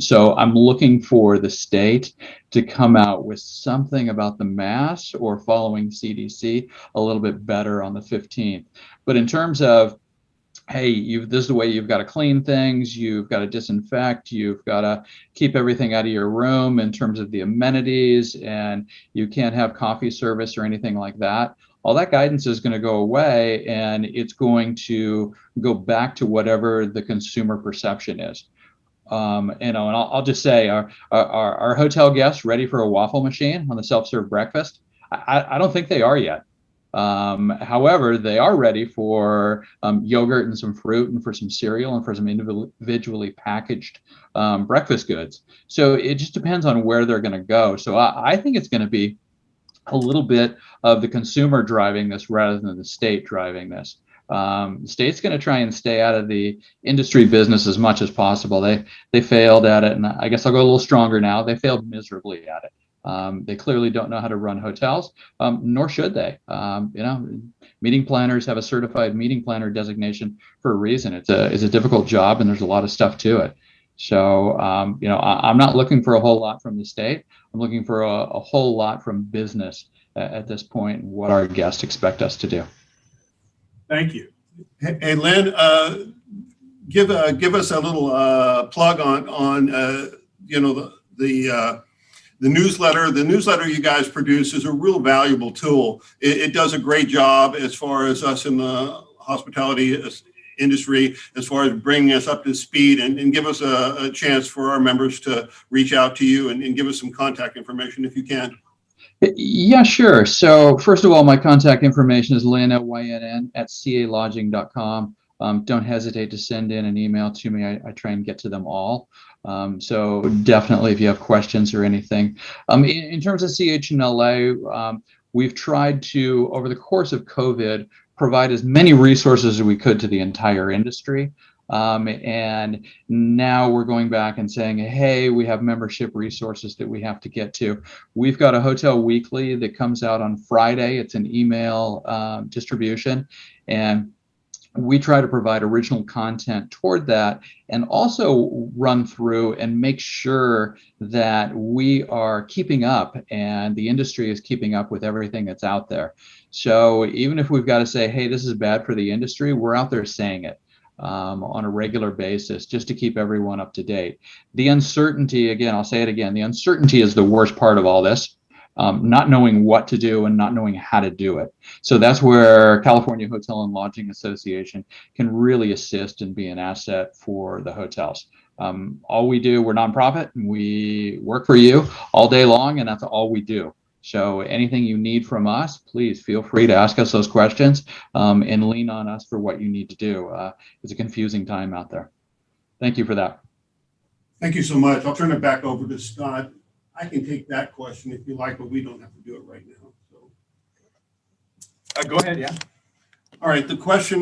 So I'm looking for the state to come out with something about the mask or following CDC a little bit better on the 15th. But in terms of hey, this is the way you've got to clean things, you've got to disinfect, you've got to keep everything out of your room in terms of the amenities, and you can't have coffee service or anything like that. All that guidance is going to go away, and it's going to go back to whatever the consumer perception is. And I'll just say, our hotel guests ready for a waffle machine on the self-serve breakfast? I don't think they are yet. However, they are ready for yogurt and some fruit and for some cereal and for some individually packaged breakfast goods. So it just depends on where they're going to go. So I think it's going to be a little bit of the consumer driving this rather than the state driving this. The state's going to try and stay out of the industry business as much as possible. They failed at it, and I guess I'll go a little stronger now. They failed miserably at it. They clearly don't know how to run hotels, nor should they. Meeting planners have a certified meeting planner designation for a reason. It's a difficult job, and there's a lot of stuff to it. So, I'm not looking for a whole lot from the state. I'm looking for a whole lot from business at this point, and what our guests expect us to do. Thank you. Hey, Lynn, give us a little plug on the newsletter. The newsletter you guys produce is a real valuable tool. It does a great job as far as us in the hospitality industry, as far as bringing us up to speed, and give us a chance for our members to reach out to you and give us some contact information if you can. Yeah, sure. So first of all, my contact information is Lynn, Lynn, at calodging.com. Don't hesitate to send in an email to me. I try and get to them all. So definitely, if you have questions or anything. In terms of CHNLA, we've tried to, over the course of COVID, provide as many resources as we could to the entire industry. And now we're going back and saying, hey, we have membership resources that we have to get to. We've got a hotel weekly that comes out on Friday. It's an email distribution. And we try to provide original content toward that, and also run through and make sure that we are keeping up and the industry is keeping up with everything that's out there. So even if we've got to say, hey, this is bad for the industry, we're out there saying it on a regular basis just to keep everyone up to date. The uncertainty, again, I'll say it again, the uncertainty is the worst part of all this. Not knowing what to do and not knowing how to do it. So that's where California Hotel and Lodging Association can really assist and be an asset for the hotels. All we do, we're nonprofit, and we work for you all day long, and that's all we do. So anything you need from us, please feel free to ask us those questions and lean on us for what you need to do. It's a confusing time out there. Thank you for that. Thank you so much. I'll turn it back over to Scott. I can take that question if you like, but we don't have to do it right now. So. Go ahead, yeah. All right, the question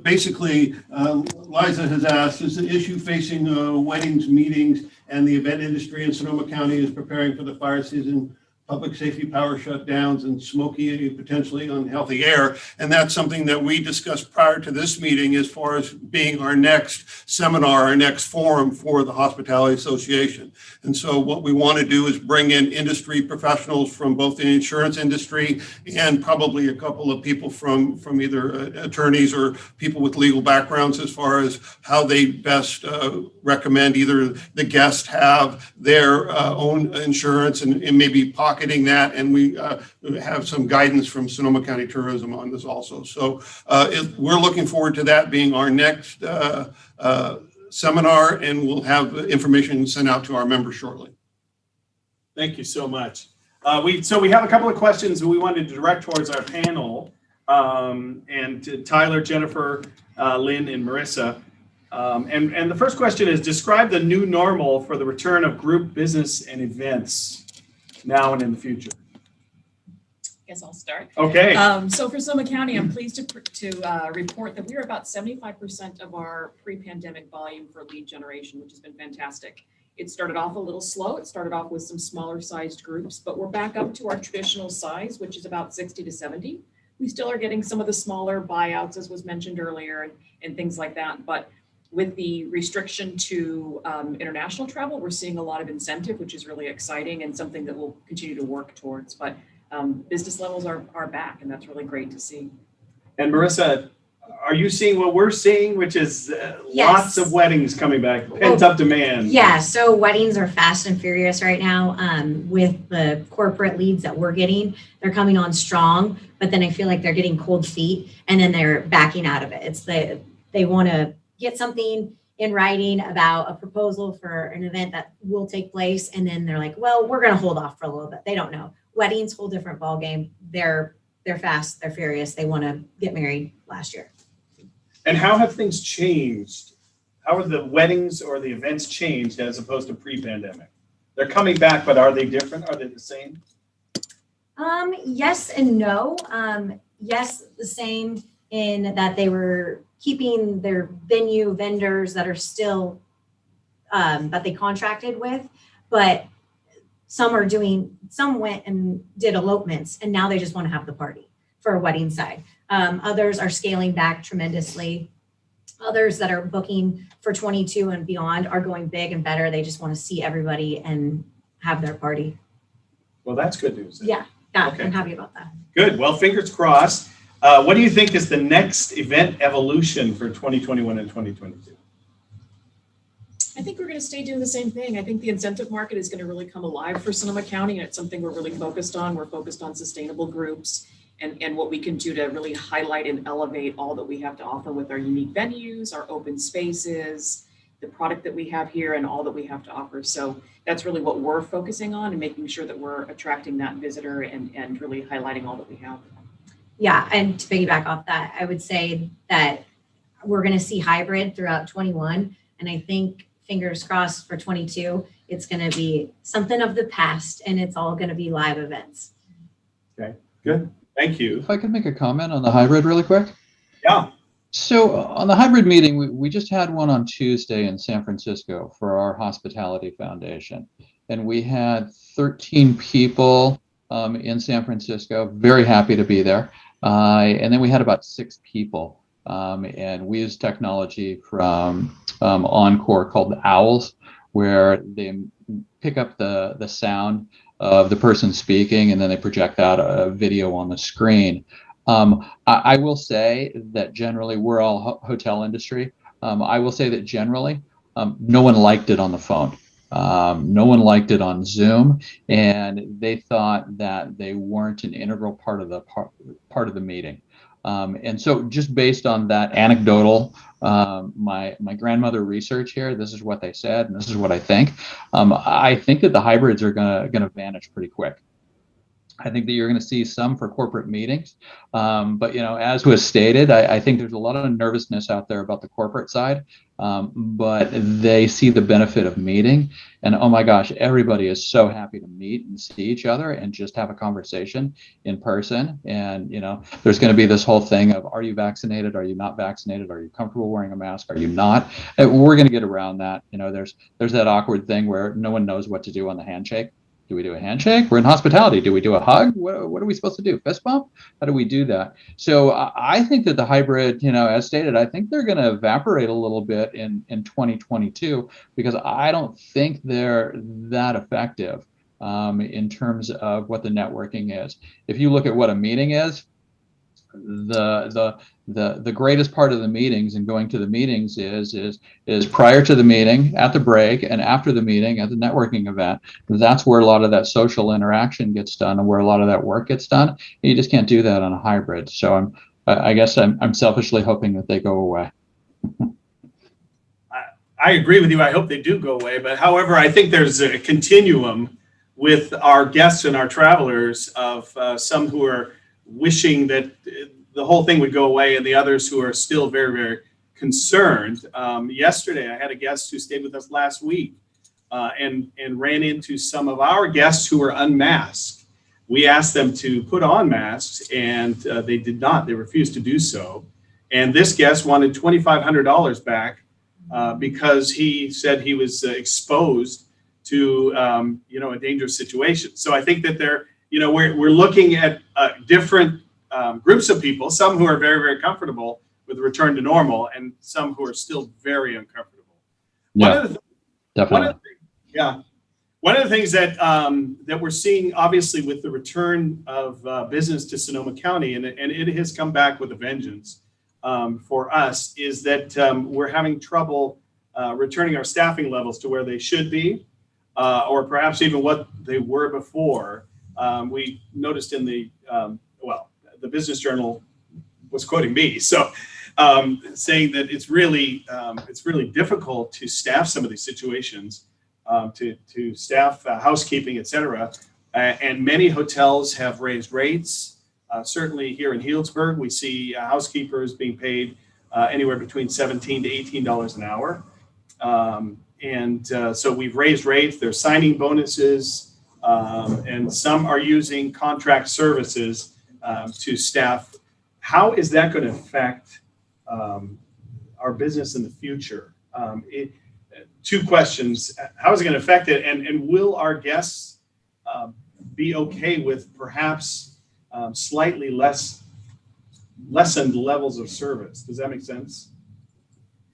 basically Liza has asked, is the issue facing weddings, meetings, and the event industry in Sonoma County is preparing for the fire season, public safety power shutdowns, and smoky, potentially unhealthy air. And that's something that we discussed prior to this meeting as far as being our next seminar, our next forum for the Hospitality Association. And so what we want to do is bring in industry professionals from both the insurance industry and probably a couple of people from either attorneys or people with legal backgrounds as far as how they best recommend either the guest have their own insurance and maybe pocketing that, and we have some guidance from Sonoma County Tourism on this also. So we're looking forward to that being our next seminar, and we'll have information sent out to our members shortly. Thank you so much. We have a couple of questions that we wanted to direct towards our panel, and to Tyler, Jennifer, Lynn, and Marissa. And the first question is, describe the new normal for the return of group business and events now and in the future. Guess I'll start. Okay. So for Sonoma County, I'm pleased to report that we are about 75% of our pre-pandemic volume for lead generation, which has been fantastic. It started off a little slow. It started off with some smaller sized groups, but we're back up to our traditional size, which is about 60 to 70. We still are getting some of the smaller buyouts, as was mentioned earlier, and things like that. But with the restriction to international travel, we're seeing a lot of incentive, which is really exciting and something that we'll continue to work towards. But business levels are back, and that's really great to see. And Marissa, Are you seeing what we're seeing, which is Yes. lots of weddings coming back, pent up demand? Yeah, so weddings are fast and furious right now. With the corporate leads that we're getting, they're coming on strong, but then I feel like they're getting cold feet and then they're backing out of it. They want to get something in writing about a proposal for an event that will take place, and then they're like, well, we're going to hold off for a little bit. They don't know. Weddings, whole different ball game. They're fast, they're furious. They want to get married last year. And how have things changed? How are the weddings or the events changed as opposed to pre-pandemic? They're coming back, but are they different? Are they the same? Yes and no. Yes, the same in that they were keeping their venue vendors that are still that they contracted with, but some went and did elopements, and now they just want to have the party for a wedding side. Others are scaling back tremendously. Others that are booking for 22 and beyond are going big and better. They just want to see everybody and have their party. Well, that's good news. Yeah, Okay. I'm happy about that. Good. Well, fingers crossed. What do you think is the next event evolution for 2021 and 2022? I think we're going to stay doing the same thing. I think the incentive market is going to really come alive for Sonoma County, and it's something we're really focused on. We're focused on sustainable groups and what we can do to really highlight and elevate all that we have to offer with our unique venues, our open spaces, the product that we have here, and all that we have to offer. So that's really what we're focusing on, and making sure that we're attracting that visitor and really highlighting all that we have. Yeah, and to piggyback off that, I would say that we're going to see hybrid throughout 21, and I think fingers crossed for 22, it's going to be something of the past, and it's all going to be live events. Okay, good. Thank you. If I could make a comment on the hybrid really quick. Yeah. So on the hybrid meeting, we just had one on Tuesday in San Francisco for our Hospitality Foundation. And we had 13 people in San Francisco, very happy to be there. And then we had about 6 people. And we used technology from Encore called the Owls, where they pick up the sound of the person speaking, and then they project out a video on the screen. I will say that generally, we're all hotel industry. I will say that generally, no one liked it on the phone. No one liked it on Zoom, and they thought that they weren't an integral part of the meeting. And so just based on that anecdotal, my grandmother research here, this is what they said, and this is what I think. I think that the hybrids are gonna vanish pretty quick. I think that you're going to see some for corporate meetings. But, as was stated, I think there's a lot of nervousness out there about the corporate side, but they see the benefit of meeting. And oh my gosh, everybody is so happy to meet and see each other and just have a conversation in person. And, there's going to be this whole thing of, are you vaccinated? Are you not vaccinated? Are you comfortable wearing a mask? Are you not? And we're going to get around that. There's that awkward thing where no one knows what to do on the handshake. Do we do a handshake? We're in hospitality. Do we do a hug? What are we supposed to do? Fist bump? How do we do that? So I think that the hybrid, as stated, I think they're going to evaporate a little bit in 2022, because I don't think they're that effective in terms of what the networking is. If you look at what a meeting is, the greatest part of the meetings and going to the meetings is prior to the meeting, at the break, and after the meeting at the networking event. That's where a lot of that social interaction gets done and where a lot of that work gets done. You just can't do that on a hybrid. So I guess I'm selfishly hoping that they go away. I agree with you. I hope they do go away. But however, I think there's a continuum with our guests and our travelers of some who are wishing that the whole thing would go away, and the others who are still very, very concerned. Yesterday, I had a guest who stayed with us last week and ran into some of our guests who were unmasked. We asked them to put on masks, and they did not. They refused to do so. And this guest wanted $2,500 back because he said he was exposed to a dangerous situation. So I think that we're looking at different groups of people, some who are very, very comfortable with the return to normal, and some who are still very uncomfortable. Definitely. One of the things that we're seeing, obviously, with the return of business to Sonoma County, and it has come back with a vengeance. for us is that we're having trouble returning our staffing levels to where they should be, or perhaps even what they were before. We noticed in the Business Journal was quoting me, so saying that it's really difficult to staff some of these situations, to staff housekeeping, etc. And many hotels have raised rates. Certainly here in Healdsburg, we see housekeepers being paid anywhere between $17 to $18 an hour. So we've raised rates. There's signing bonuses, and some are using contract services to staff. How is that going to affect our business in the future? Two questions. How is it going to affect it? And will our guests be okay with perhaps slightly lessened levels of service? Does that make sense?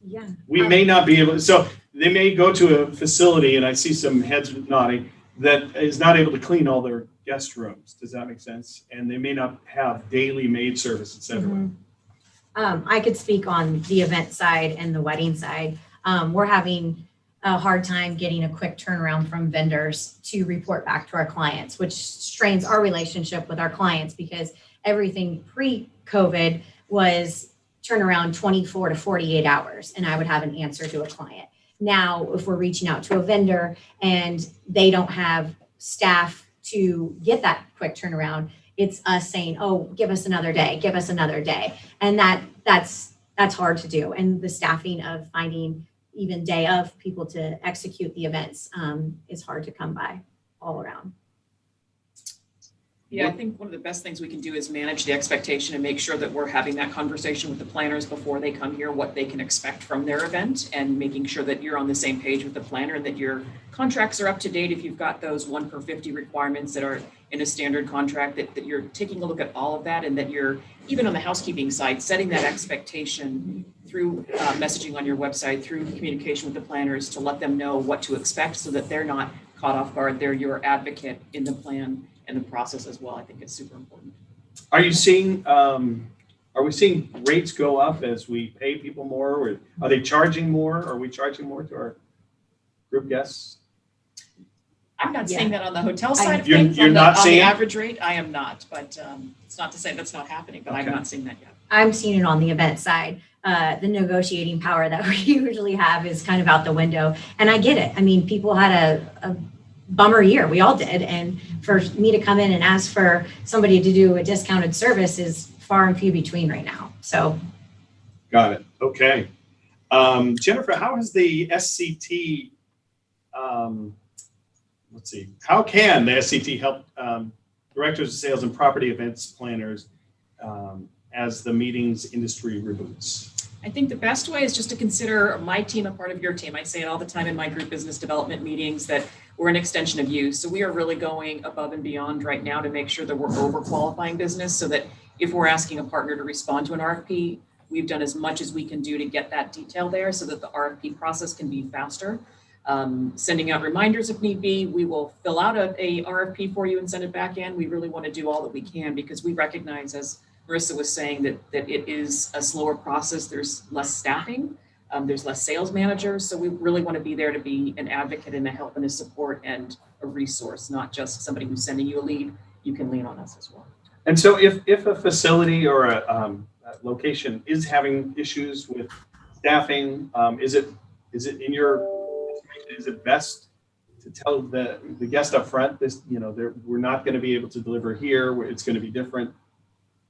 Yeah. We may not be able to, so they may go to a facility, and I see some heads nodding, that is not able to clean all their guest rooms. Does that make sense? And they may not have daily maid service, et cetera. Mm-hmm. I could speak on the event side and the wedding side. We're having a hard time getting a quick turnaround from vendors to report back to our clients, which strains our relationship with our clients, because everything pre-COVID was turnaround 24 to 48 hours, and I would have an answer to a client. Now, if we're reaching out to a vendor and they don't have staff to get that quick turnaround, it's us saying, oh, give us another day, give us another day. And that's hard to do. And the staffing of finding even day of people to execute the events is hard to come by all around. Yeah, I think one of the best things we can do is manage the expectation and make sure that we're having that conversation with the planners before they come here, what they can expect from their event, and making sure that you're on the same page with the planner and that your contracts are up to date. If you've got those 1 per 50 requirements that are in a standard contract, that you're taking a look at all of that, and that you're, even on the housekeeping side, setting that expectation through messaging on your website, through communication with the planners, to let them know what to expect so that they're not caught off guard. They're your advocate in the plan and the process as well. I think it's super important. Are you seeing, are we seeing rates go up as we pay people more? Or are they charging more? Are we charging more to our group guests? I'm not seeing that on the hotel side of You're things. not on seeing the it? average rate, I am not, but it's not to say that's not happening, but I'm Okay. not seeing that yet. I'm seeing it on the event side. The negotiating power that we usually have is kind of out the window. And I get it. I mean, people had a bummer year. We all did. And for me to come in and ask for somebody to do a discounted service is far and few between right now. So. Got it. Okay. Jennifer, how has the SCT, let's see, how can the SCT help directors of sales and property events planners as the meetings industry reboots? I think the best way is just to consider my team a part of your team. I say it all the time in my group business development meetings that we're an extension of you. So we are really going above and beyond right now to make sure that we're overqualifying business, so that if we're asking a partner to respond to an RFP, we've done as much as we can do to get that detail there so that the RFP process can be faster. Sending out reminders if need be. We will fill out a RFP for you and send it back in. We really want to do all that we can, because we recognize, as Marissa was saying, that it is a slower process. There's less staffing. There's less sales managers. So we really want to be there to be an advocate and a help and a support and a resource, not just somebody who's sending you a lead. You can lean on us as well. And so if a facility or a location is having issues with staffing, is it in your, is it best to tell the guest up front, this, we're not going to be able to deliver here, it's going to be different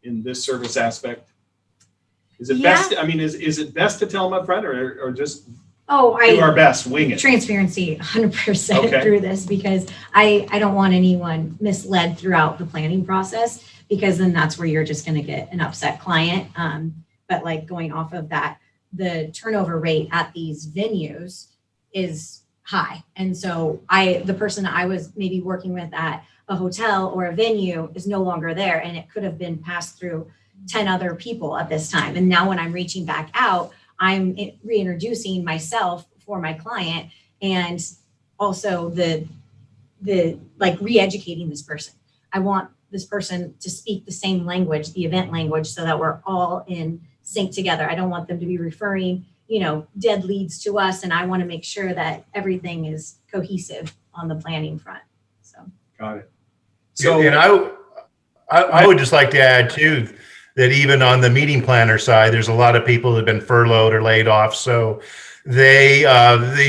in this service aspect? Is it best? I mean, is it best to tell them up front, or just do our best, wing it? Transparency 100% through this, because I don't want anyone misled throughout the planning process, because then that's where you're just going to get an upset client. But like going off of that, the turnover rate at these venues is high. And so the person I was maybe working with at a hotel or a venue is no longer there, and it could have been passed through 10 other people at this time. And now when I'm reaching back out, I'm reintroducing myself for my client, and also the like re-educating this person. I want this person to speak the same language, the event language, so that we're all in sync together. I don't want them to be referring, dead leads to us, and I want to make sure that everything is cohesive on the planning front. So. Got it. So, So, and I would just like to add too, that even on the meeting planner side, there's a lot of people that have been furloughed or laid off. So they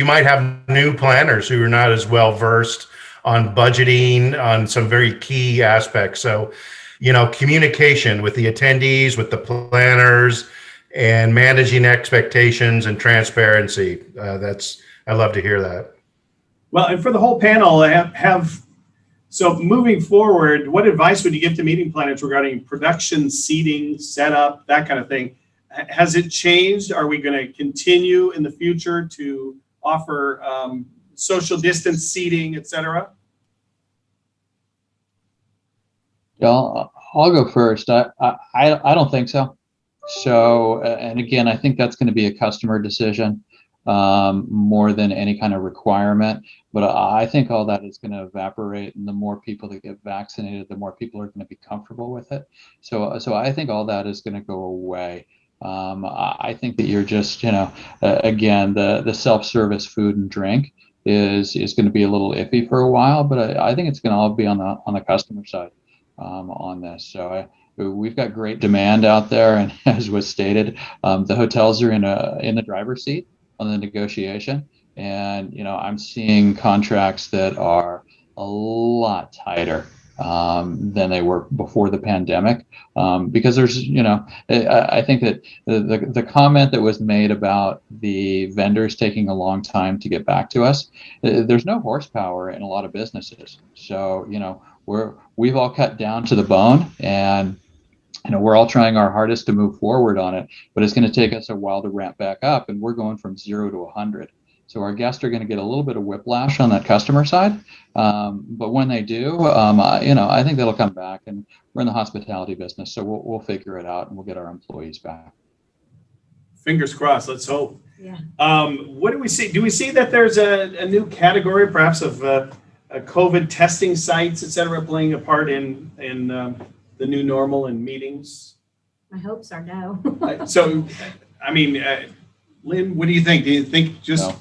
might have new planners who are not as well versed on budgeting on some very key aspects. So, communication with the attendees, with the planners, and managing expectations and transparency. I love to hear that. well, and for the whole panel, so moving forward, what advice would you give to meeting planners regarding production, seating, setup, that kind of thing? Has it changed? Are we going to continue in the future to offer social distance seating, et cetera? Yeah, I'll go first. I don't think so. So, and again, I think that's going to be a customer decision more than any kind of requirement. But I think all that is going to evaporate, and the more people that get vaccinated, the more people are going to be comfortable with it. So I think all that is going to go away. I think that you're just, again, the self-service food and drink is going to be a little iffy for a while, but I think it's going to all be on the customer side on this. So we've got great demand out there, and as was stated, the hotels are in the driver's seat on the negotiation, and I'm seeing contracts that are a lot tighter than they were before the pandemic, because there's, I think that the comment that was made about the vendors taking a long time to get back to us, there's no horsepower in a lot of businesses. So, we've all cut down to the bone, and we're all trying our hardest to move forward on it, but it's going to take us a while to ramp back up, and we're going from 0 to 100. So our guests are going to get a little bit of whiplash on that customer side, but when they do, I think that'll come back, and we're in the hospitality business, so we'll figure it out, and we'll get our employees back. Fingers crossed. Let's hope. Yeah. What do we see? Do we see that there's a new category, perhaps, of COVID testing sites, et cetera, playing a part in the new normal in meetings? My hopes are no. So, I mean, Lynn, what do you think? Do you think just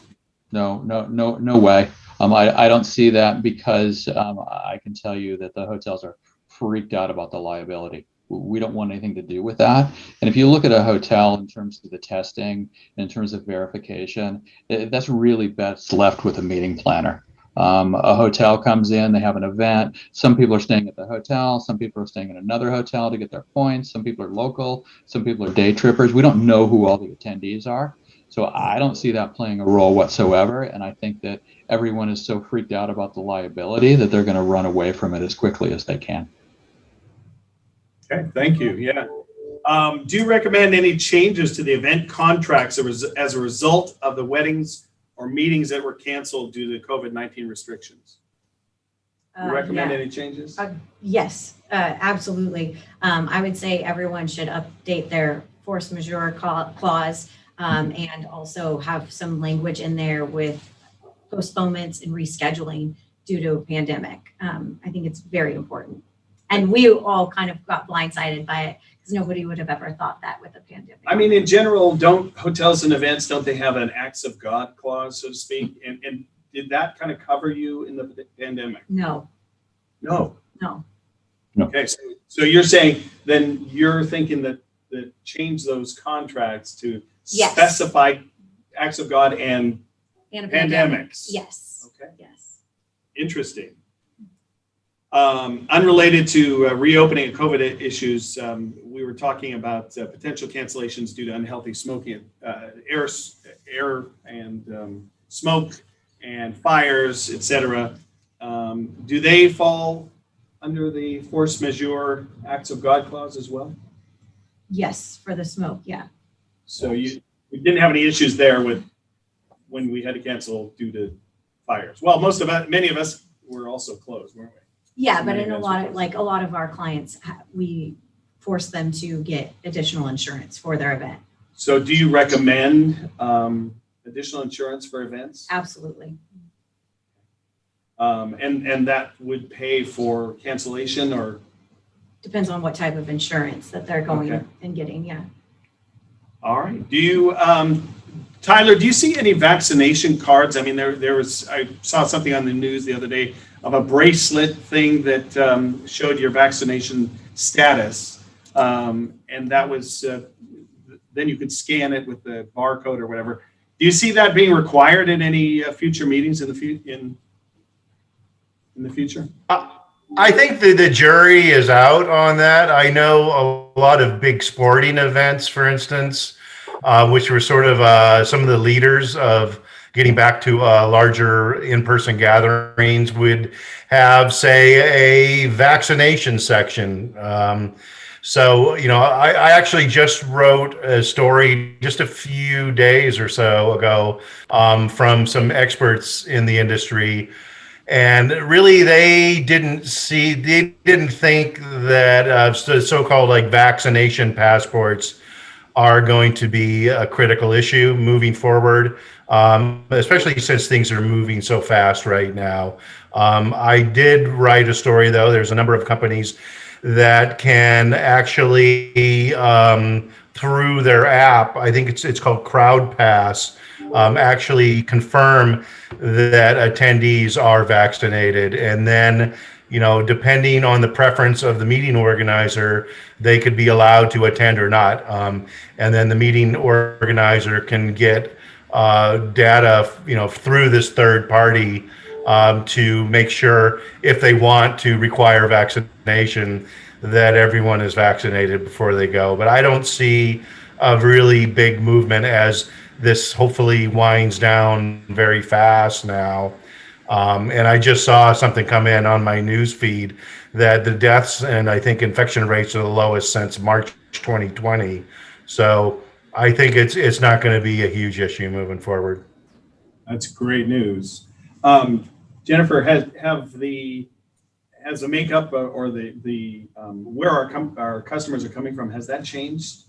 No way. I don't see that, because I can tell you that the hotels are freaked out about the liability. We don't want anything to do with that. And if you look at a hotel in terms of the testing, in terms of verification, that's really best left with a meeting planner. A hotel comes in, they have an event. Some people are staying at the hotel. Some people are staying in another hotel to get their points. Some people are local. Some people are day trippers. We don't know who all the attendees are. So I don't see that playing a role whatsoever. And I think that everyone is so freaked out about the liability that they're going to run away from it as quickly as they can. Okay, thank you. Yeah. Do you recommend any changes to the event contracts as a result of the weddings or meetings that were canceled due to COVID-19 restrictions? Do you recommend any changes? Yes, absolutely. I would say everyone should update their force majeure clause, and also have some language in there with postponements and rescheduling due to a pandemic. I think it's very important. And we all kind of got blindsided by it, because nobody would have ever thought that with a pandemic. I mean, in general, don't hotels and events, don't they have an acts of God clause, so to speak? And did that kind of cover you in the pandemic? No. No. No. Okay, so you're saying, then you're thinking that change those contracts to Yes. specify acts of God and And a pandemics. Yes. Okay. Yes. Interesting. Unrelated to reopening of COVID issues, we were talking about potential cancellations due to unhealthy smoking, air and smoke and fires, et cetera. Do they fall under the force majeure acts of God clause as well? Yes, for the smoke, yeah. So we didn't have any issues there with when we had to cancel due to fires. Well, many of us were also closed, weren't we? Yeah, but in a lot of our clients, we force them to get additional insurance for their event. So do you recommend additional insurance for events? Absolutely. And that would pay for cancellation, or? Depends on what type of insurance that they're going Okay. and getting, yeah. All right. Do you, Tyler, do you see any vaccination cards? I mean, I saw something on the news the other day of a bracelet thing that showed your vaccination status. And that was, then you could scan it with the barcode or whatever. Do you see that being required in any future meetings in the future? I think the jury is out on that. I know a lot of big sporting events, for instance, which were sort of some of the leaders of getting back to larger in-person gatherings would have, say, a vaccination section. So, I actually just wrote a story just a few days or so ago from some experts in the industry. And really, they didn't think that so-called like vaccination passports are going to be a critical issue moving forward, especially since things are moving so fast right now. I did write a story, though. There's a number of companies that can actually, through their app, I think it's called CrowdPass, actually confirm that attendees are vaccinated. And then, depending on the preference of the meeting organizer, they could be allowed to attend or not. And then the meeting organizer can get data, through this third party to make sure if they want to require vaccination, that everyone is vaccinated before they go. But I don't see a really big movement as this hopefully winds down very fast now. And I just saw something come in on my news feed that the deaths and I think infection rates are the lowest since March 2020. So I think it's not going to be a huge issue moving forward. That's great news. Jennifer, has the makeup or the where our customers are coming from, has that changed?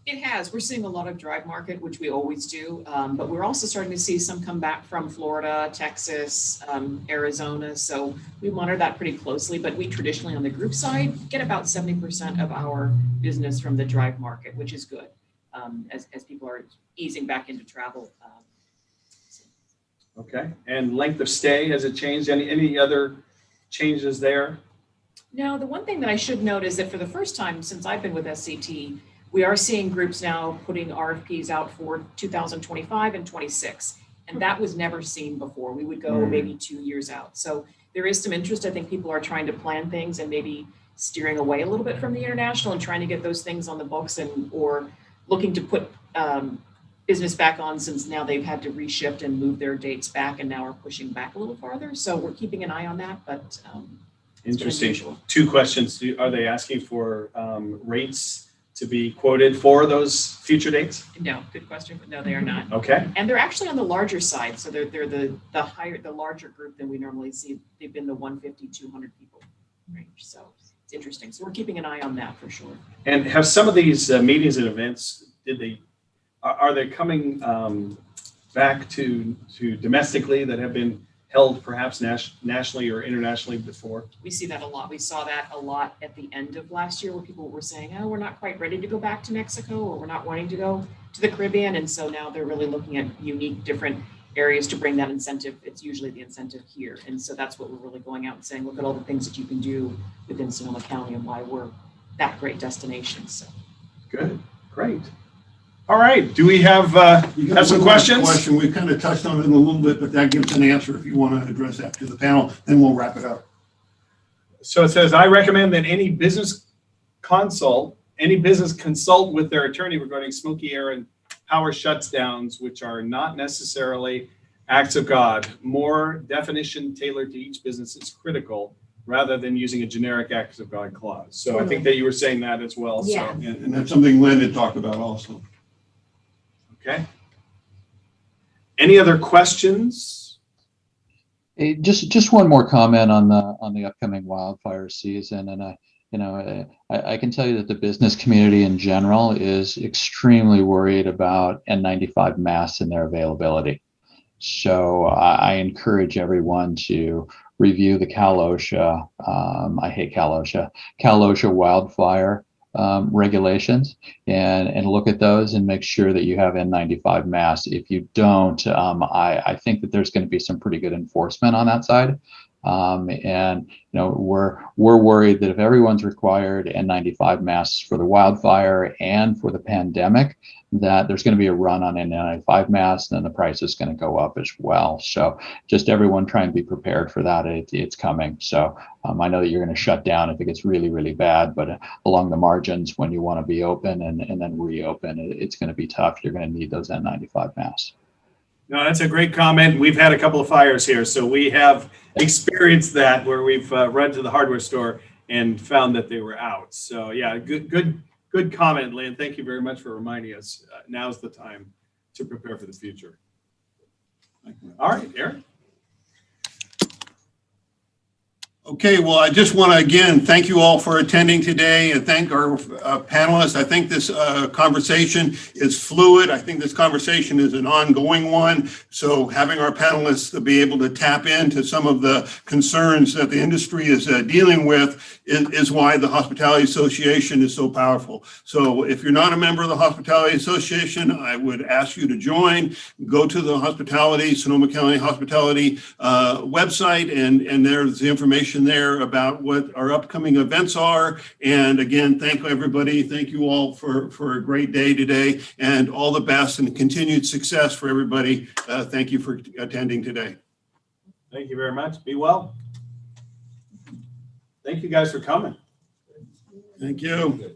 It has. We're seeing a lot of drive market, which we always do, but we're also starting to see some come back from Florida, Texas, Arizona. So we monitor that pretty closely, but we traditionally on the group side get about 70% of our business from the drive market, which is good as people are easing back into travel. Okay. And length of stay, has it changed? Any other changes there? No, the one thing that I should note is that for the first time since I've been with SCT, we are seeing groups now putting RFPs out for 2025 and 26. And that was never seen before. We would go maybe 2 years out. So there is some interest. I think people are trying to plan things and maybe steering away a little bit from the international and trying to get those things on the books or looking to put business back on, since now they've had to reshift and move their dates back and now are pushing back a little farther. So we're keeping an eye on that, but interesting. Two questions. Are they asking for rates to be quoted for those future dates? No, good question, but no, they are not. Okay. And they're actually on the larger side. So they're the larger group than we normally see. They've been the 150, 200 people range. So it's interesting. So we're keeping an eye on that for sure. And have some of these meetings and events, are they coming back to domestically that have been held perhaps nationally or internationally before? We see that a lot. We saw that a lot at the end of last year where people were saying, oh, we're not quite ready to go back to Mexico, or we're not wanting to go to the Caribbean. And so now they're really looking at unique different areas to bring that incentive. It's usually the incentive here. And so that's what we're really going out and saying, look at all the things that you can do within Sonoma County and why we're that great destination. So good, great. All right. Do we have some questions? Question. We kind of touched on it a little bit, but that gives an answer if you want to address that to the panel, then we'll wrap it up. So it says, I recommend that any business consult with their attorney regarding smoky air and power shutdowns, which are not necessarily acts of God. More definition tailored to each business is critical, rather than using a generic acts of God clause. So I think that you were saying that as well. Yeah. So, And that's something Lynn had talked about also. okay. Any other questions? Hey, just one more comment on the upcoming wildfire season, and I can tell you that the business community in general is extremely worried about N95 masks and their availability. So I encourage everyone to review the Cal OSHA wildfire regulations and look at those and make sure that you have N95 masks. If you don't, I think that there's going to be some pretty good enforcement on that side. And we're worried that if everyone's required N95 masks for the wildfire and for the pandemic, that there's going to be a run on N95 masks, and then the price is going to go up as well. So just everyone try and be prepared for that. It's coming. So I know that you're going to shut down if it gets really, really bad, but along the margins, when you want to be open and then reopen, it's going to be tough. You're going to need those N95 masks. No, that's a great comment. We've had a couple of fires here, so we have experienced that where we've run to the hardware store and found that they were out. So yeah, good comment, Lynn. Thank you very much for reminding us. Now's the time to prepare for the future. All right, Eric. Okay, well, I just want to again thank you all for attending today and thank our panelists. I think this conversation is fluid. I think this conversation is an ongoing one. So having our panelists to be able to tap into some of the concerns that the industry is dealing with is why the Hospitality Association is so powerful. So if you're not a member of the Hospitality Association, I would ask you to join. Go to the Sonoma County Hospitality website, and there's the information there about what our upcoming events are. And again, thank everybody. Thank you all for a great day today, and all the best and continued success for everybody. Thank you for attending today. Thank you very much. Be well. Thank you guys for coming. Thank you.